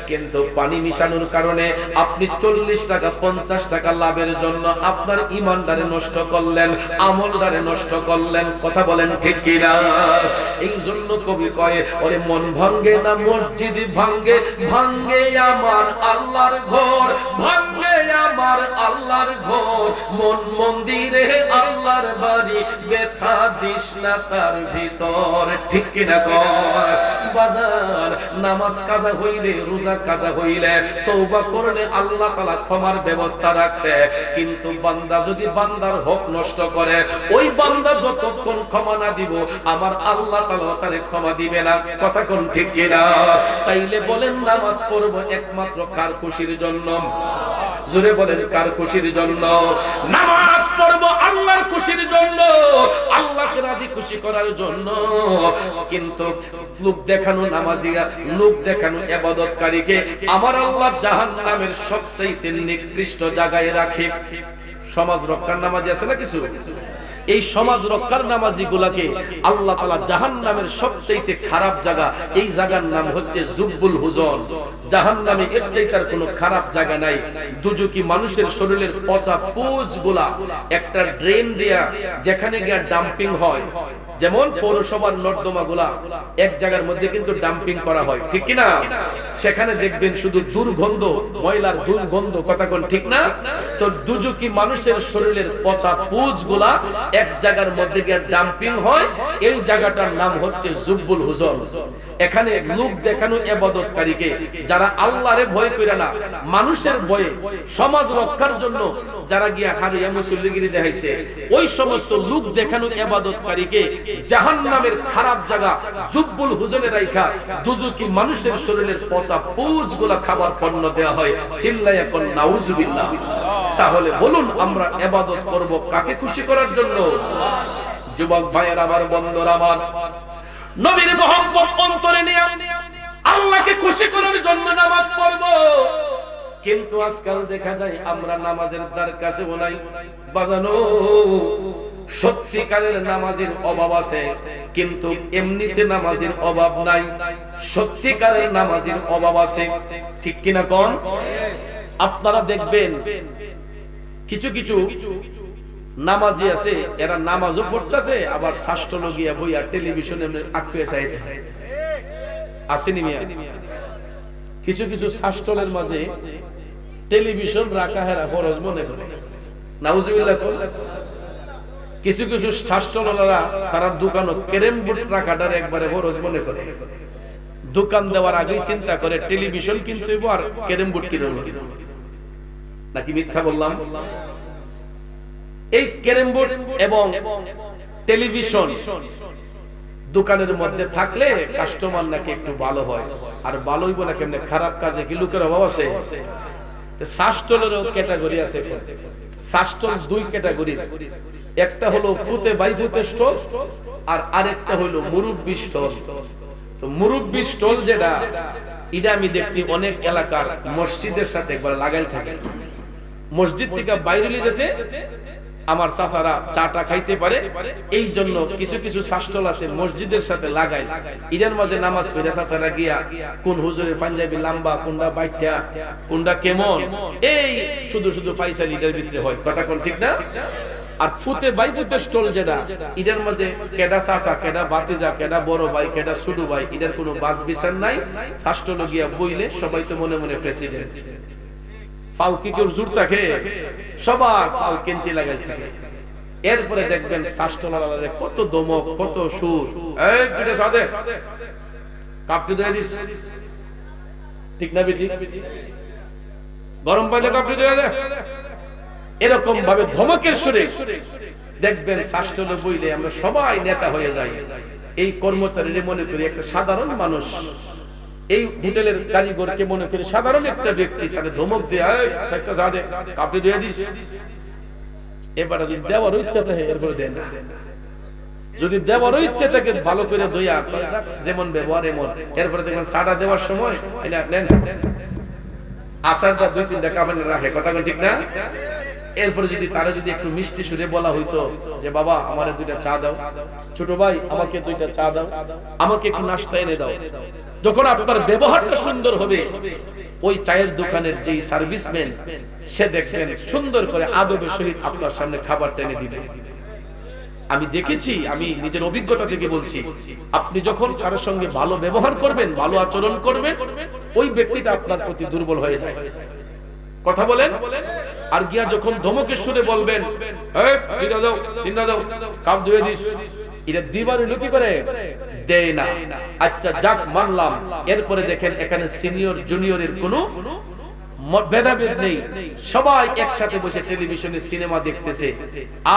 কিন্তু পানি মিশানোর কারণে আপনি 40 টাকা 50 টাকা লাভের জন্য আপনার ইমানদারে নষ্ট করলেন, আমলদারে নষ্ট করলেন, কথা বলেন ঠিক কিনা? এই জন্য কবি কয় ওরে মন ভাঙ্গে না মসজিদ ভাঙ্গে, ভাঙ্গে আমার আল্লাহর ঘর, ভাঙ্গে আমার আল্লাহর ঘর, মন মন্দিরে আল্লাহর বাড়ি, ব্যথা দিস না তার ভিতর, ঠিক কিনা কয়? বাজার নামাজ কাজা হইলে, রোজা কাজা হইলে, তওবা করলে আল্লাহ তাআলা ক্ষমার ব্যবস্থা রাখছে। কিন্তু বান্দা যদি বান্দার হক নষ্ট করে, ওই বান্দা যতক্ষণ ক্ষমা না দিব আমার আল্লাহ তাআলা তারে ক্ষমা দিবে না, কথা কোন ঠিক কিনা? তাইলে বলেন নামাজ পড়ব একমাত্র কার খুশির জন্য? জোরে বলেন কার খুশির জন্য? নামাজ পড়ব আল্লাহর খুশির জন্য, আল্লাহকে রাজি খুশি করার জন্য। কিন্তু লোক দেখানো নামাজিরা, লোক দেখানো ইবাদতকারীকে আমার আল্লাহ জাহান্নামের সবচেয়ে নিকৃষ্ট জায়গায় রাখে। সমাজ রক্ষার নামাজি আছে না কিছু, এই সমাজ রক্ষার নামাজি গুলাকে আল্লাহ তাআলা জাহান্নামের সবচেয়ে খারাপ জায়গা, এই জায়গার নাম হচ্ছে জুব্বুল হুজর। জাহান্নামে এর চাইতে আর কোনো খারাপ জায়গা নাই। দুজকি মানুষের শরীরের পচা পুজ গুলা একটা ড্রেন দিয়া যেখানে গিয়া ডাম্পিং হয়, যেমন পৌরসভার নর্দমা গুলা এক জায়গার মধ্যে কিন্তু ডাম্পিং করা হয়, ঠিক কিনা? সেখানে দেখবেন শুধু দুর্গন্ধ, ময়লার দুর্গন্ধ, কথা কোন ঠিক না? তো দুজকি মানুষের শরীরের পচা পুজ গুলা এক জায়গার মধ্যে গিয়ে ডাম্পিং হয়, এই জায়গাটার নাম হচ্ছে জুব্বুল হুজর। এখানে লোক দেখানো ইবাদতকারীকে, যারা আল্লাহরে ভয় করে না, মানুষের ভয়ে সমাজ রক্ষার জন্য যারা গিয়া হারিয়া মুসল্লিগিরি দেখাইছে, ওই সমস্ত লোক দেখানো ইবাদতকারীকে জাহান্নামের খারাপ জায়গা জুব্বুল হুজরে রাইখা দুজকি মানুষের শরীরের পচা পুজগুলা খাবার পণ্য দেওয়া হয়। চিল্লাইয়া কোন নাউজুবিল্লাহ। তাহলে বলুন আমরা ইবাদত করব কাকে খুশি করার জন্য? যুবক ভাইয়ের আমার, বন্ধুরা আমার, নবীর মহব্বত অন্তরে নিয়ে আল্লাহকে খুশি করার জন্য নামাজ পড়ব। কিন্তু আজকাল দেখা যায় আমরা নামাজের দ্বার কাছে নাই। বাজানো সত্যিকারের নামাজের অভাব আছে, কিন্তু এমনিতে নামাজের অভাব নাই। সত্যিকারের নামাজের অভাব আছে, ঠিক কিনা কোন? আপনারা দেখবেন কিছু কিছু নামাজি আছে, এরা নামাজও পড়তেছে, আবার শাস্ত্রলগিয়া বইয়া টেলিভিশনে আঁকিয়ে চাইতেছে। আসেনি মিয়া? কিছু কিছু শাস্ত্রের মাঝে টেলিভিশন রাখা হেরা ফরজ মনে করে। নাউজুবিল্লাহ। কিছু কিছু শাস্ত্রওয়ালারা তারা দোকানও ক্যারেম বোর্ড রাখাটার একবারে ফরজ মনে করে। দোকান দেওয়ার আগেই চিন্তা করে টেলিভিশন কিনতে হইব আর ক্যারেম বোর্ড কিনবো, নাকি মিথ্যা বললাম? এই ক্যারেম বোর্ড এবং টেলিভিশন দোকানের মধ্যে থাকলে কাস্টমার নাকি একটু ভালো হয়। আর ভালোই বলে কেমনে? খারাপ কাজে কি লোকের অভাব আছে? শাস্ত্রেরও ক্যাটাগরি আছে। শাস্ত্র দুই ক্যাটাগরি, একটা হলো ফুতে বাই ফুতে স্টল, আর আরেকটা হলো মুরব্বি স্টল। তো মুরব্বি স্টল যেটা, এটা আমি দেখছি অনেক এলাকার মসজিদের সাথে একবার লাগাই থাকে। মসজিদ থেকে বাইরে যেতে আমার চাচারা চাটা খাইতে পারে, এই জন্য কিছু কিছু শাস্ত্র আছে মসজিদের সাথে লাগাই, ঈদের মাঝে নামাজ পড়ে চাচারা গিয়া কোন হুজুরের পাঞ্জাবি লম্বা, কোনটা বাইটা, কোনটা কেমন, এই শুধু শুধু পয়সা ঈদের ভিতরে হয়। কথা কোন ঠিক না? আর ফুতে বাই ফুতে স্টল যেটা ঈদের মাঝে কেডা চাচা, কেডা ভাতিজা, কেডা বড় ভাই, কেডা ছোট ভাই, ঈদের কোনো বাস বিচার নাই। শাস্ত্র গিয়া বইলে সবাই তো মনে মনে প্রেসিডেন্ট। পাও কি কেউ জোর থাকে? সবার পাও কেঞ্চি লাগাই থাকে। এরপরে দেখবেন শাস্ত্রলালারে কত দমক, কত সুর। এই দুইটা সাদে কাপটি দিয়ে দিস, ঠিক না বেটি? গরম পানি কাপটি দিয়ে দে। এরকম ভাবে ধমকের সুরে দেখবেন শাস্ত্র বইলে আমরা সবাই নেতা হয়ে যাই। এই কর্মচারীরা মনে করি একটা সাধারণ মানুষ, এই হোটেলের কারিগরকে মনে করি সাধারণ একটা ব্যক্তি, তাকে ধমক দিয়ে একটা সাদে কাপড়ে দিয়ে দিস। এবারে যদি দেওয়ার ইচ্ছা থাকে এরপরে দেন না, যদি দেওয়ার ইচ্ছা থাকে ভালো করে দইয়া যেমন ব্যবহার এমন। এরপরে দেখবেন সাদা দেওয়ার সময় নেন আসারটা দুই তিনটা কাপড়ে রাখে। কথা ঠিক না? এরপরে যদি তারা যদি একটু মিষ্টি সুরে বলা হইতো যে বাবা আমারে দুইটা চা দাও, ছোট ভাই আমাকে দুইটা চা দাও, আমাকে একটু নাস্তা এনে দাও। যখন আপনার ব্যবহারটা সুন্দর হবে, ওই চায়ের দোকানের যেই সার্ভিসম্যান সে দেখবেন সুন্দর করে আদবের সহিত আপনার সামনে খাবারটা এনে দিবে। আমি দেখেছি, আমি নিজের অভিজ্ঞতা থেকে বলছি, আপনি যখন কারোর সঙ্গে ভালো ব্যবহার করবেন, ভালো আচরণ করবেন, ওই ব্যক্তিটা আপনার প্রতি দুর্বল হয়ে যায়। কথা বলেন। আর গিয়া যখন ধমকের সুরে বলবেন এই দুইটা দাও, তিনটা দাও, কাপ ধুয়ে দিস, এটা দিবার হলো কি করে? দেয় না। আচ্ছা যাক মানলাম। এরপরে দেখেন এখানে সিনিয়র জুনিয়রের কোনো ভেদাভেদ নেই, সবাই একসাথে বসে টেলিভিশনে সিনেমা দেখতেছে।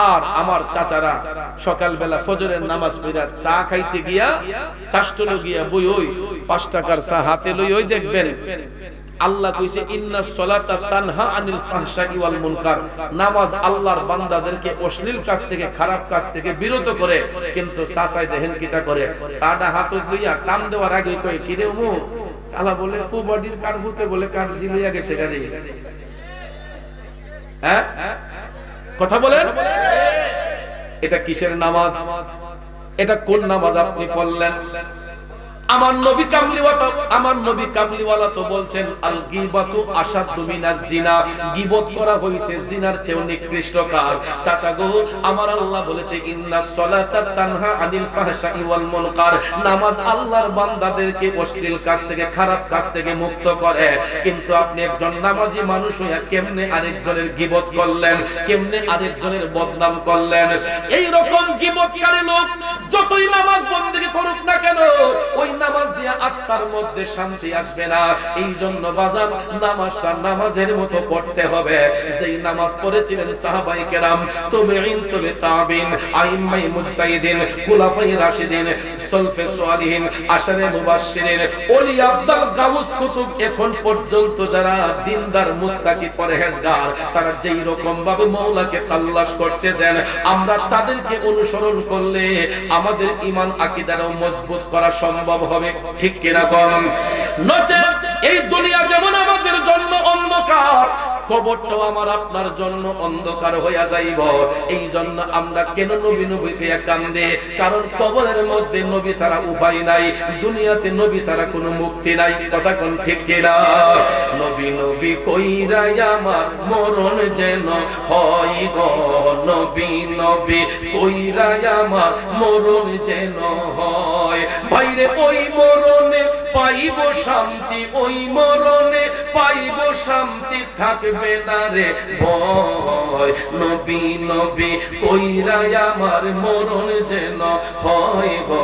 আর আমার চাচারা সকালবেলা ফজরের নামাজ পড়া চা খাইতে গিয়া চাষ্টল গিয়া বই ওই 5 টাকার চা হাতে লই ওই দেখবেন আল্লাহ কইছে ইন্নাস সালাতা তানহা আনিল ফাহশাই ওয়াল মুনকার, নামাজ আল্লাহর বান্দাদেরকে অশ্লীল কাজ থেকে, খারাপ কাজ থেকে বিরত করে। কিন্তু চাচাই দেখেন কিটা করে, সাদা হাত লইয়া টান দেওয়ার আগে কই কি রে ওমু আলা বলে ফু বডির কারফুতে বলে কার জিলিয়া গেছে গাড়ি। হ্যাঁ কথা বলেন, এটা কিসের নামাজ? এটা কোন নামাজ আপনি পড়লেন? আমার নবী কামলিওয়ালা তো বলছেন আল গীবাতু আশাদ্দু মিনাজ জিনা, গীবত করা হইছে জিনার চেয়ে নিকৃষ্ট কাজ। চাচা গো, আমার আল্লাহ বলেছে ইন্নাস সালাতা তানহা আনিল ফাহশাই ওয়াল মুনকার, নামাজ আল্লাহর বান্দাদেরকে অশ্লীল কাজ থেকে, খারাপ কাজ থেকে মুক্ত করে। কিন্তু আপনি একজন নামাজি মানুষ হইয়া কেমনে আরেকজনের গীবত করলেন, কেমনে আরেকজনের বদনাম করলেন? এই রকম গীবতকারী লোক যতই নামাজ বন্দেগী করুক না কেন, ওই নামাজ দিয়া আত্মার মধ্যে শান্তি আসবে না। এই জন্য বাজার নামাজটা নামাজের মতো পড়তে হবে, যেই নামাজ পড়েছিলেন সাহাবায়ে কেরাম, তাবেঈন, তাবেঈন, আইম্মায়ে মুজতাহিদিন, খুলাফায়ে রাশিদিন, সলফে সালিহিন, আশারে মুবাশশিরিন, ওলি আব্দাল গাউস কুতুব, এখন পর্যন্ত যারা দিনদার মুত্তাকি পরহেজগার, তারা যেই রকম ভাবে মাওলাকে তালাশ করতেছেন, আমরা তাদেরকে অনুসরণ করলে আমাদের ঈমান আকীদাও মজবুত করা সম্ভব হবে। ঠিক কিনা কোন? নচেত এই দুনিয়া যেমন আমাদের জন্য অন্ধকার, কবরটাও আমার আপনার জন্য অন্ধকার হইয়া যাইব। এই জন্য আমরা কেন নবী নবী কইয়া কান্দে? কারণ কবরের মধ্যে নবী ছাড়া উপায় নাই, দুনিয়াতে নবী ছাড়া কোনো মুক্তি নাই। কথা কোন ঠিক কিনা? নবী নবী কইরা আমার মরণ যেন হয় গো, নবী নবী কইরা আমার মরণ যেন হয়। বাইরে ওই মরণে পাইব শান্তি, ওই মরণে পাইব শান্তি, থাকবে না রে ভয়। নবী নবী কইরা আমার মরণ যেন হয় গো,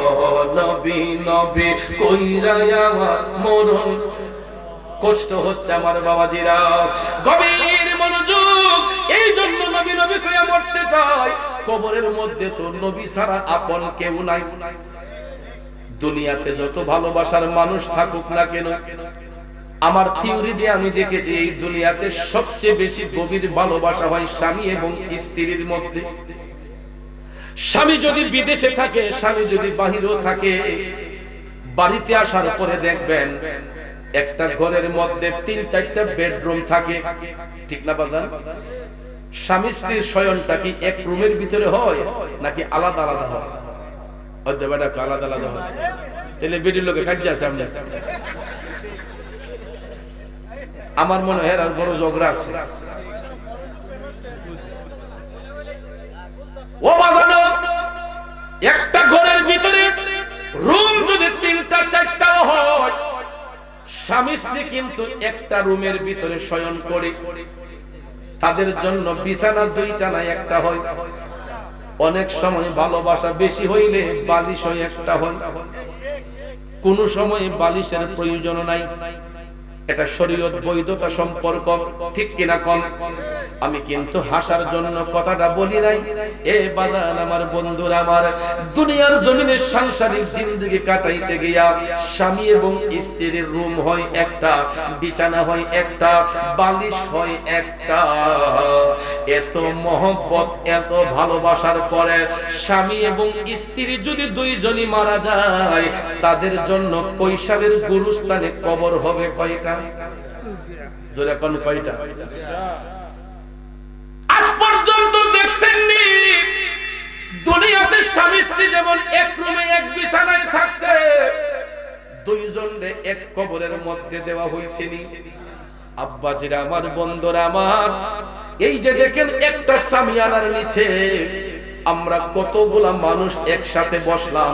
নবী নবী কইরা আমার মরণ। কষ্ট হচ্ছে আমার বাবাজিরা, গভীর মনোযোগ। এই জন্য নবী নবী কইয়া মরতে চাই। কবরের মধ্যে তো নবী ছাড়া আপন কেউ নাই। দুনিয়াতে যত ভালোবাসার মানুষ থাকুক না কেন, আমার থিওরি দিয়ে আমি দেখেছি এই দুনিয়াতে সবচেয়ে বেশি গভীর ভালোবাসা হয় স্বামী এবং স্ত্রীর মধ্যে। স্বামী যদি বিদেশে থাকে, স্বামী যদি বাহিরেও থাকে, বাড়িতে আসার পরে দেখবেন একটা ঘরের মধ্যে 3-4টা বেডরুম থাকে। ঠিক না বাজান? স্বামী স্ত্রীর শয়নটা কি এক রুমের ভিতরে হয় নাকি আলাদা আলাদা হয়? হয়তো বেটা আলাদা আলাদা হয়। তাহলে বেডির লোকে কাজ আছে সামনে। আমার মনে হয় আর বড় ঝগড়া আছে। ও বাজানো, একটা ঘরের ভিতরে রুম যদি 3টা 4টাও হয়, স্বামী স্ত্রী কিন্তু একটা রুমের ভিতরে শয়ন করে, তাদের জন্য বিছানা 2টা না 1টা হয়। অনেক সময় ভালোবাসা বেশি হইলে বালিশ হয় 1টা হয়, কোন সময় বালিশের প্রয়োজন নাই। এটা শরীয়ত বৈধতা সম্পর্ক, ঠিক কিনা কম? আমি কিন্তু হাসার জন্য কথাটা বলি নাই। এ বাজান আমার বন্ধুরা, আমার দুনিয়ার জমিনে সাংসারিক জিন্দেগি কাটাইতে গিয়া স্বামী এবং স্ত্রীর রুম হয় 1টা, বিছানা হয় 1টা, বালিশ হয় 1টা। এত মহব্বত, এত ভালোবাসার পরে স্বামী এবং স্ত্রী যদি 2জনই মারা যায়, তাদের জন্য কৈশালের গুরুস্থানে কবর হবে কয়টা? জোরে কোন কয়টা? আজ পর্যন্ত দেখছেননি দুনিয়াতে স্বামী স্ত্রী যেমন এক রুমে এক বিছানায় থাকছে, 2জনরে এক কবরের মধ্যে দেওয়া হইছেনি? আব্বাজিরা আমার, বন্ধুরা আমার, এই যে দেখেন একটা সামিয়ানার নিচে আমরা কতগুলা মানুষ একসাথে বসলাম,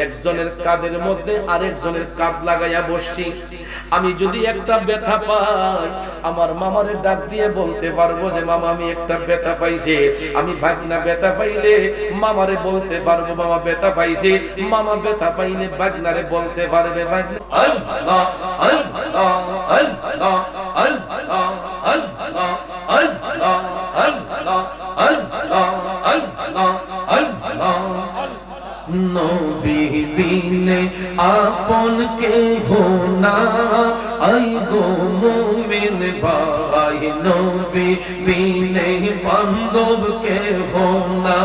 একজনের কাঁধের মধ্যে আরেকজনের কাঁধ লাগাইয়া বসছি। আমি যদি একটা ব্যথা পাই, আমার মামারে ডাক দিয়ে বলতে পারবো যে মামা আমি একটা ব্যথা পাইছি। আমি ভাগনা ব্যথা পাইলে মামারে বলতে পারবো মামা ব্যথা পাইছি। মামা ব্যথা পাইলে ভাগনারে বলতে পারবে ভাগনা। আল্লাহ আল্লাহ আল্লাহ আল্লাহ আল্লাহ আল্লাহ আল্লাহ আল্লাহ আল্লাহ আল্লাহ। নবী বিনে আপন কেহ না, আই গো মুমিন ভাই, নবী বিনে বান্ধব কেহ না।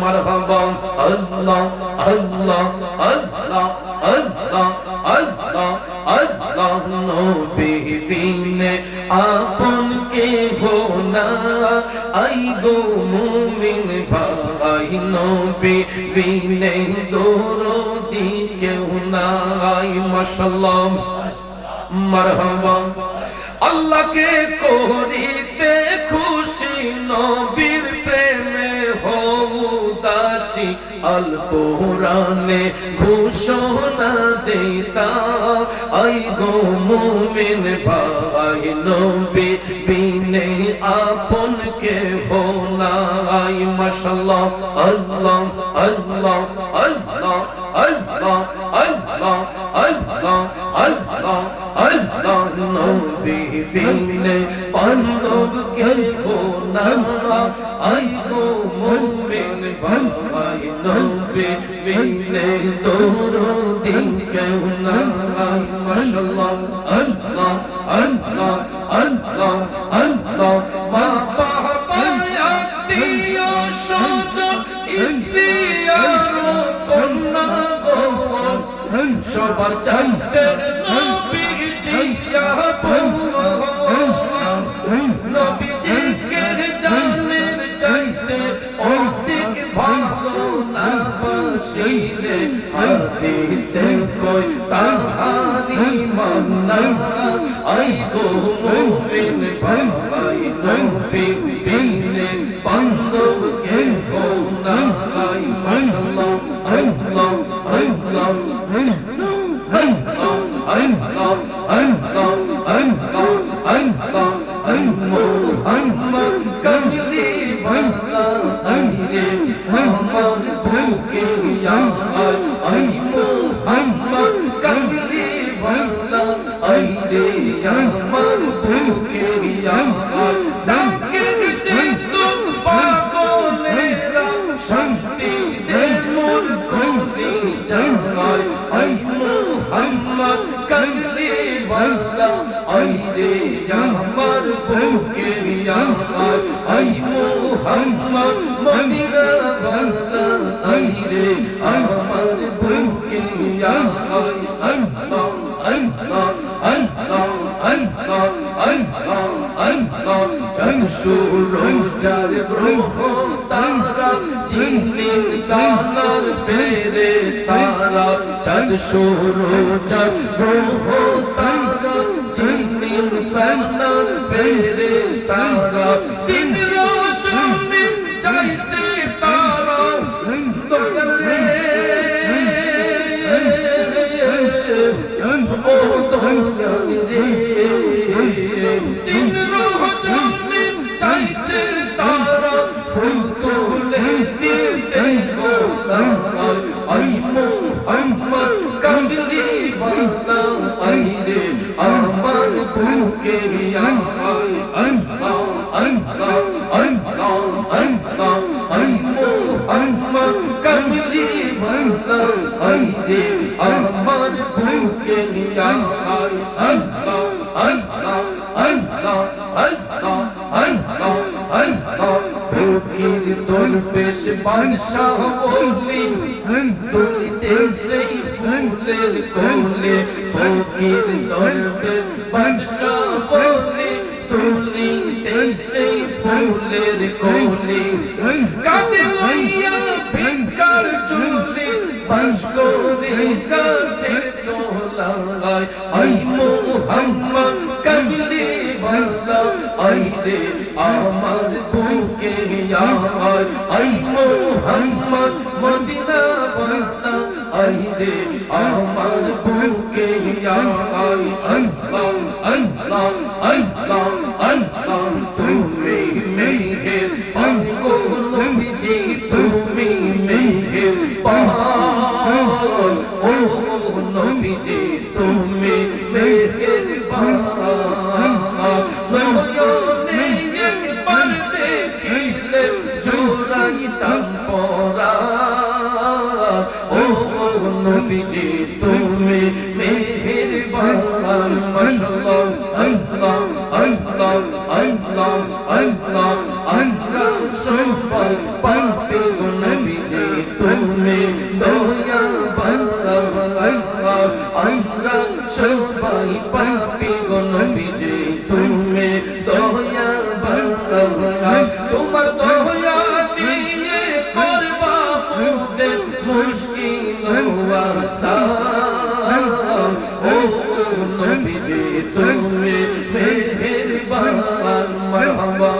মারহাবা আল্লাহ আল্লাহ আল্লাহ আল্লাহ আল্লাহ আল্লাহ। নবী বিনে আপন কেহ না, আই গো মুমিন ভাই, নবী বিনে দরদি কেউ নাই। মাশাআল্লাহ মারহাবা। আল্লাহকে করিতে খুশি, নবীর প্রেমে হও দাসী, আল কোরআনে ঘোষণা দেতা, আই গো মুমিন ভাই, নবী বিনে আপন কেহ নাই। মাশাআল্লাহ আল্লাহ আল্লাহ আল্লাহ আল্লাহ আল্লাহ আল্লাহ আল্লাহ আল্লাহ। নবী বিনে বান্ধব কেহ না, আই গো মুমিন ভাই, নবী বিনে দরদি কেউ নাই। মাশাআল্লাহ আল্লাহ আল্লাহ আল্লাহ আল্লাহ। মা বাবা আত্মীয় স্বজন স্ত্রী আর কন্যা গণ, সবার চাইতে নবীজি আপন। নবীজিকে জানের চাইতে অধিক ভালো না বাসিলে, হাদিসে কই তাহারি মান্না, আই গো মুমিন ভাই, নবী বিনে বান্ধব কেহ নাই। মাশাআল্লাহ আল্লাহ আল্লাহ আল্লাহ আল্লাহ আল্লাহ আল্লাহ আল্লাহ। মুহাম্মদ কামলি ভালা আইরে আমার বুকে আয়, আই মুহাম্মদ কামলি ভালা আইরে আমার বুকে আয়। ডাকের যেহেতু পাগলেরা শান্তি দে মন কলি যায়, আই মুহাম্মদ কামলি ভালা আইরে আমার বুকে আয়, আই মুহাম্মদ মদিনা ভালা আইরে আমার বুকে আয়। আল্লাহ আল্লাহ আল্লাহ আল্লাহ আল্লাহ আল্লাহ চাঁদ সূরজ আর গ্রহ তারা জিন ইনসান আর ফেরেশতারা চাঁদ সূরজ আর গ্রহ তারা জিন ইনসান আর ফেরেশতারা দিন রজনী জैसे तारा तोरे ओ तोरे दिन रोजनी जैसे तारा फूल तोले दिते गोला आई मोहम्मद कमली वाला आई रे अमर भूखे या अल्लाह अल्लाह अल्लाह अल्लाह आई मोहम्मद कमली वाला आई रे अमर भूखे या अल्लाह अल्लाह अल्लाह अल्लाह अल्लाह अल्लाह फकीर तुल पेश बादशाह बोली तुलते से फूलेर कोले फकीर तुल पेश बादशाह बोली तुलते से फूलेर कोले काटे लइया भिकार चुली बस करे काছে তোলা आई मोहम्मद कमली वाला आई रे আমার বুকে यार आई मोहम्मद मदीना वाला आई रे আমার বুকে यार अल्लाह अल्लाह अल्लाह अल्लाह তুমি মেহেরবান গো নবীজি তুমি মেহেরবান ও নবীজি তুমি মেহেরবান নয়নে একবার দেখিলে জোড়াইতাম পরাণ ও নবীজি তুমি মেহেরবান মাশাআল্লাহ আল্লাহ আল্লাহ আল্লাহ আল্লাহ আল্লাহ সবাই পাপী গো নবীজি তুমি দয়াবান আল্লাহ আল্লাহ সবাই পাপী গো নবীজি তুমি দয়াবান তোমার দয়া দিয়ে করবা মুদের মুশকিল আসান ও নবীজি তুমি মেহেরবান মারহাবা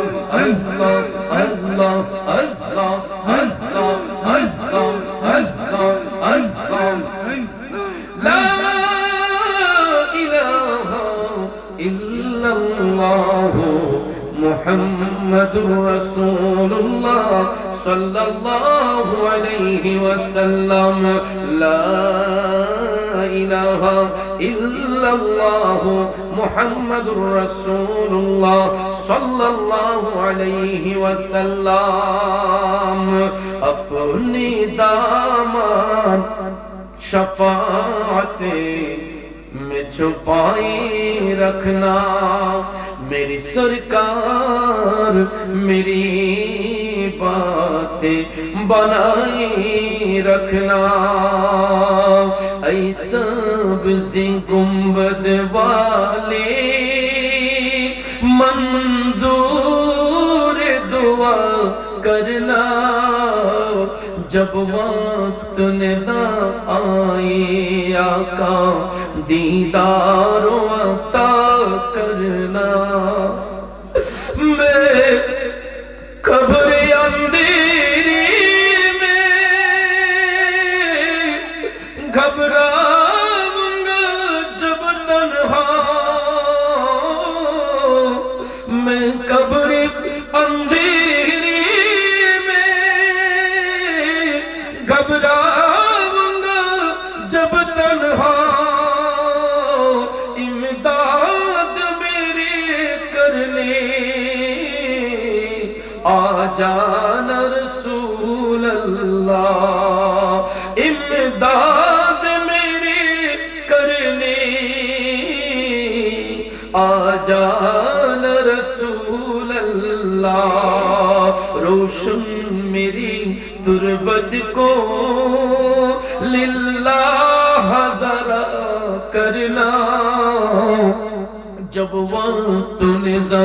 আল্লাহ আল্লাহ আল্লাহ আল্লাহ আল্লাহ আল্লাহ আল্লাহ লা ইলাহা ইল্লাল্লাহ মুহাম্মাদুর রাসূলুল্লাহ সাল্লাল্লাহু আলাইহি ওয়াসাল্লাম লা ইলাহা ইল্লাল্লাহ মুহাম্মাদুর রাসূলুল্লাহ সাল্লাল্লাহু আলাইহি ওয়াসাল্লাম अपनी दामन शफाअते में छुपाई रखना मेरी सरकार मेरी बातें बनाई रखना ऐसा सब्ज़ी गुंबद वाले मंजूर दुआ करना जब वक्त निदा आए आका दीदारो अता करना मैं कब्र अंधेरी में घबराऊंगा जब तन्हा मैं कब्र अंधेरी घबराऊंगा जब तन्हा इमदाद मेरी करने आ जाना रसूल अल्लाह इमदाद मेरी करने आ जाना रसूल अल्लाह रोशन मेरी तुरबत को लिल्लाह जरा करना जब वक्त निज़ा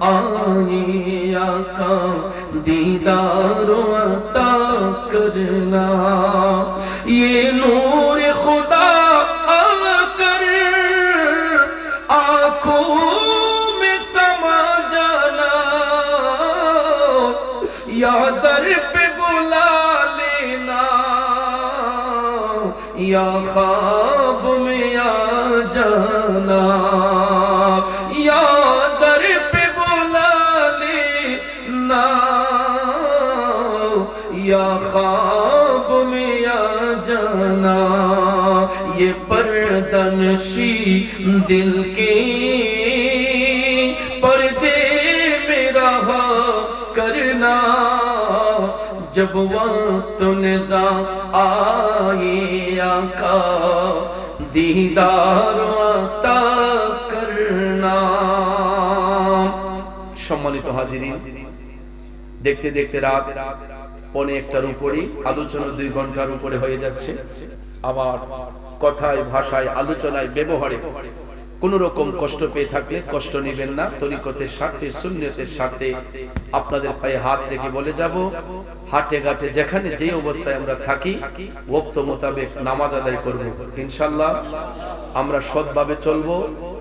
आए आका दीदार अता करना ये नूर खुदा आकर आँखों में समा जाना या दर पे बुला लेना या ख्वाब में आ जाना या दर पे बुला लेना या ख्वाब में आ जाना ये पर्दनशी दिल के पर्दे में रहा करना जब वक्त निज़ा आए आका दीदार अता करना। সম্মানিত হাজিরিন, দেখতে দেখতে রাত পৌনে একটার উপরে, আলোচনা 2 ঘন্টার উপরে হয়ে যাচ্ছে। আবার কথায় ভাষায় আলোচনায় ব্যবহারে কোন রকম কষ্ট পেয়ে থাকলে কষ্ট নেবেন না। তরিকতের স্বার্থে সুন্নতের স্বার্থে আপনাদের পায়ে হাত রেখে বলে যাব, হাটে ঘাটে যেখানে যে অবস্থায় আমরা থাকি ওয়াক্ত মোতাবেক নামাজ আদায় করব ইনশাআল্লাহ। আমরা সৎভাবে চলবো,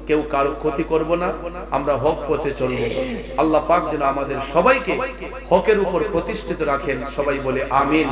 কেউ কারো ক্ষতি করব না, আমরা হক পথে চলবো। আল্লাহ পাক যেন আমাদের সবাইকে হকের উপর প্রতিষ্ঠিত রাখেন। সবাই বলে আমিন।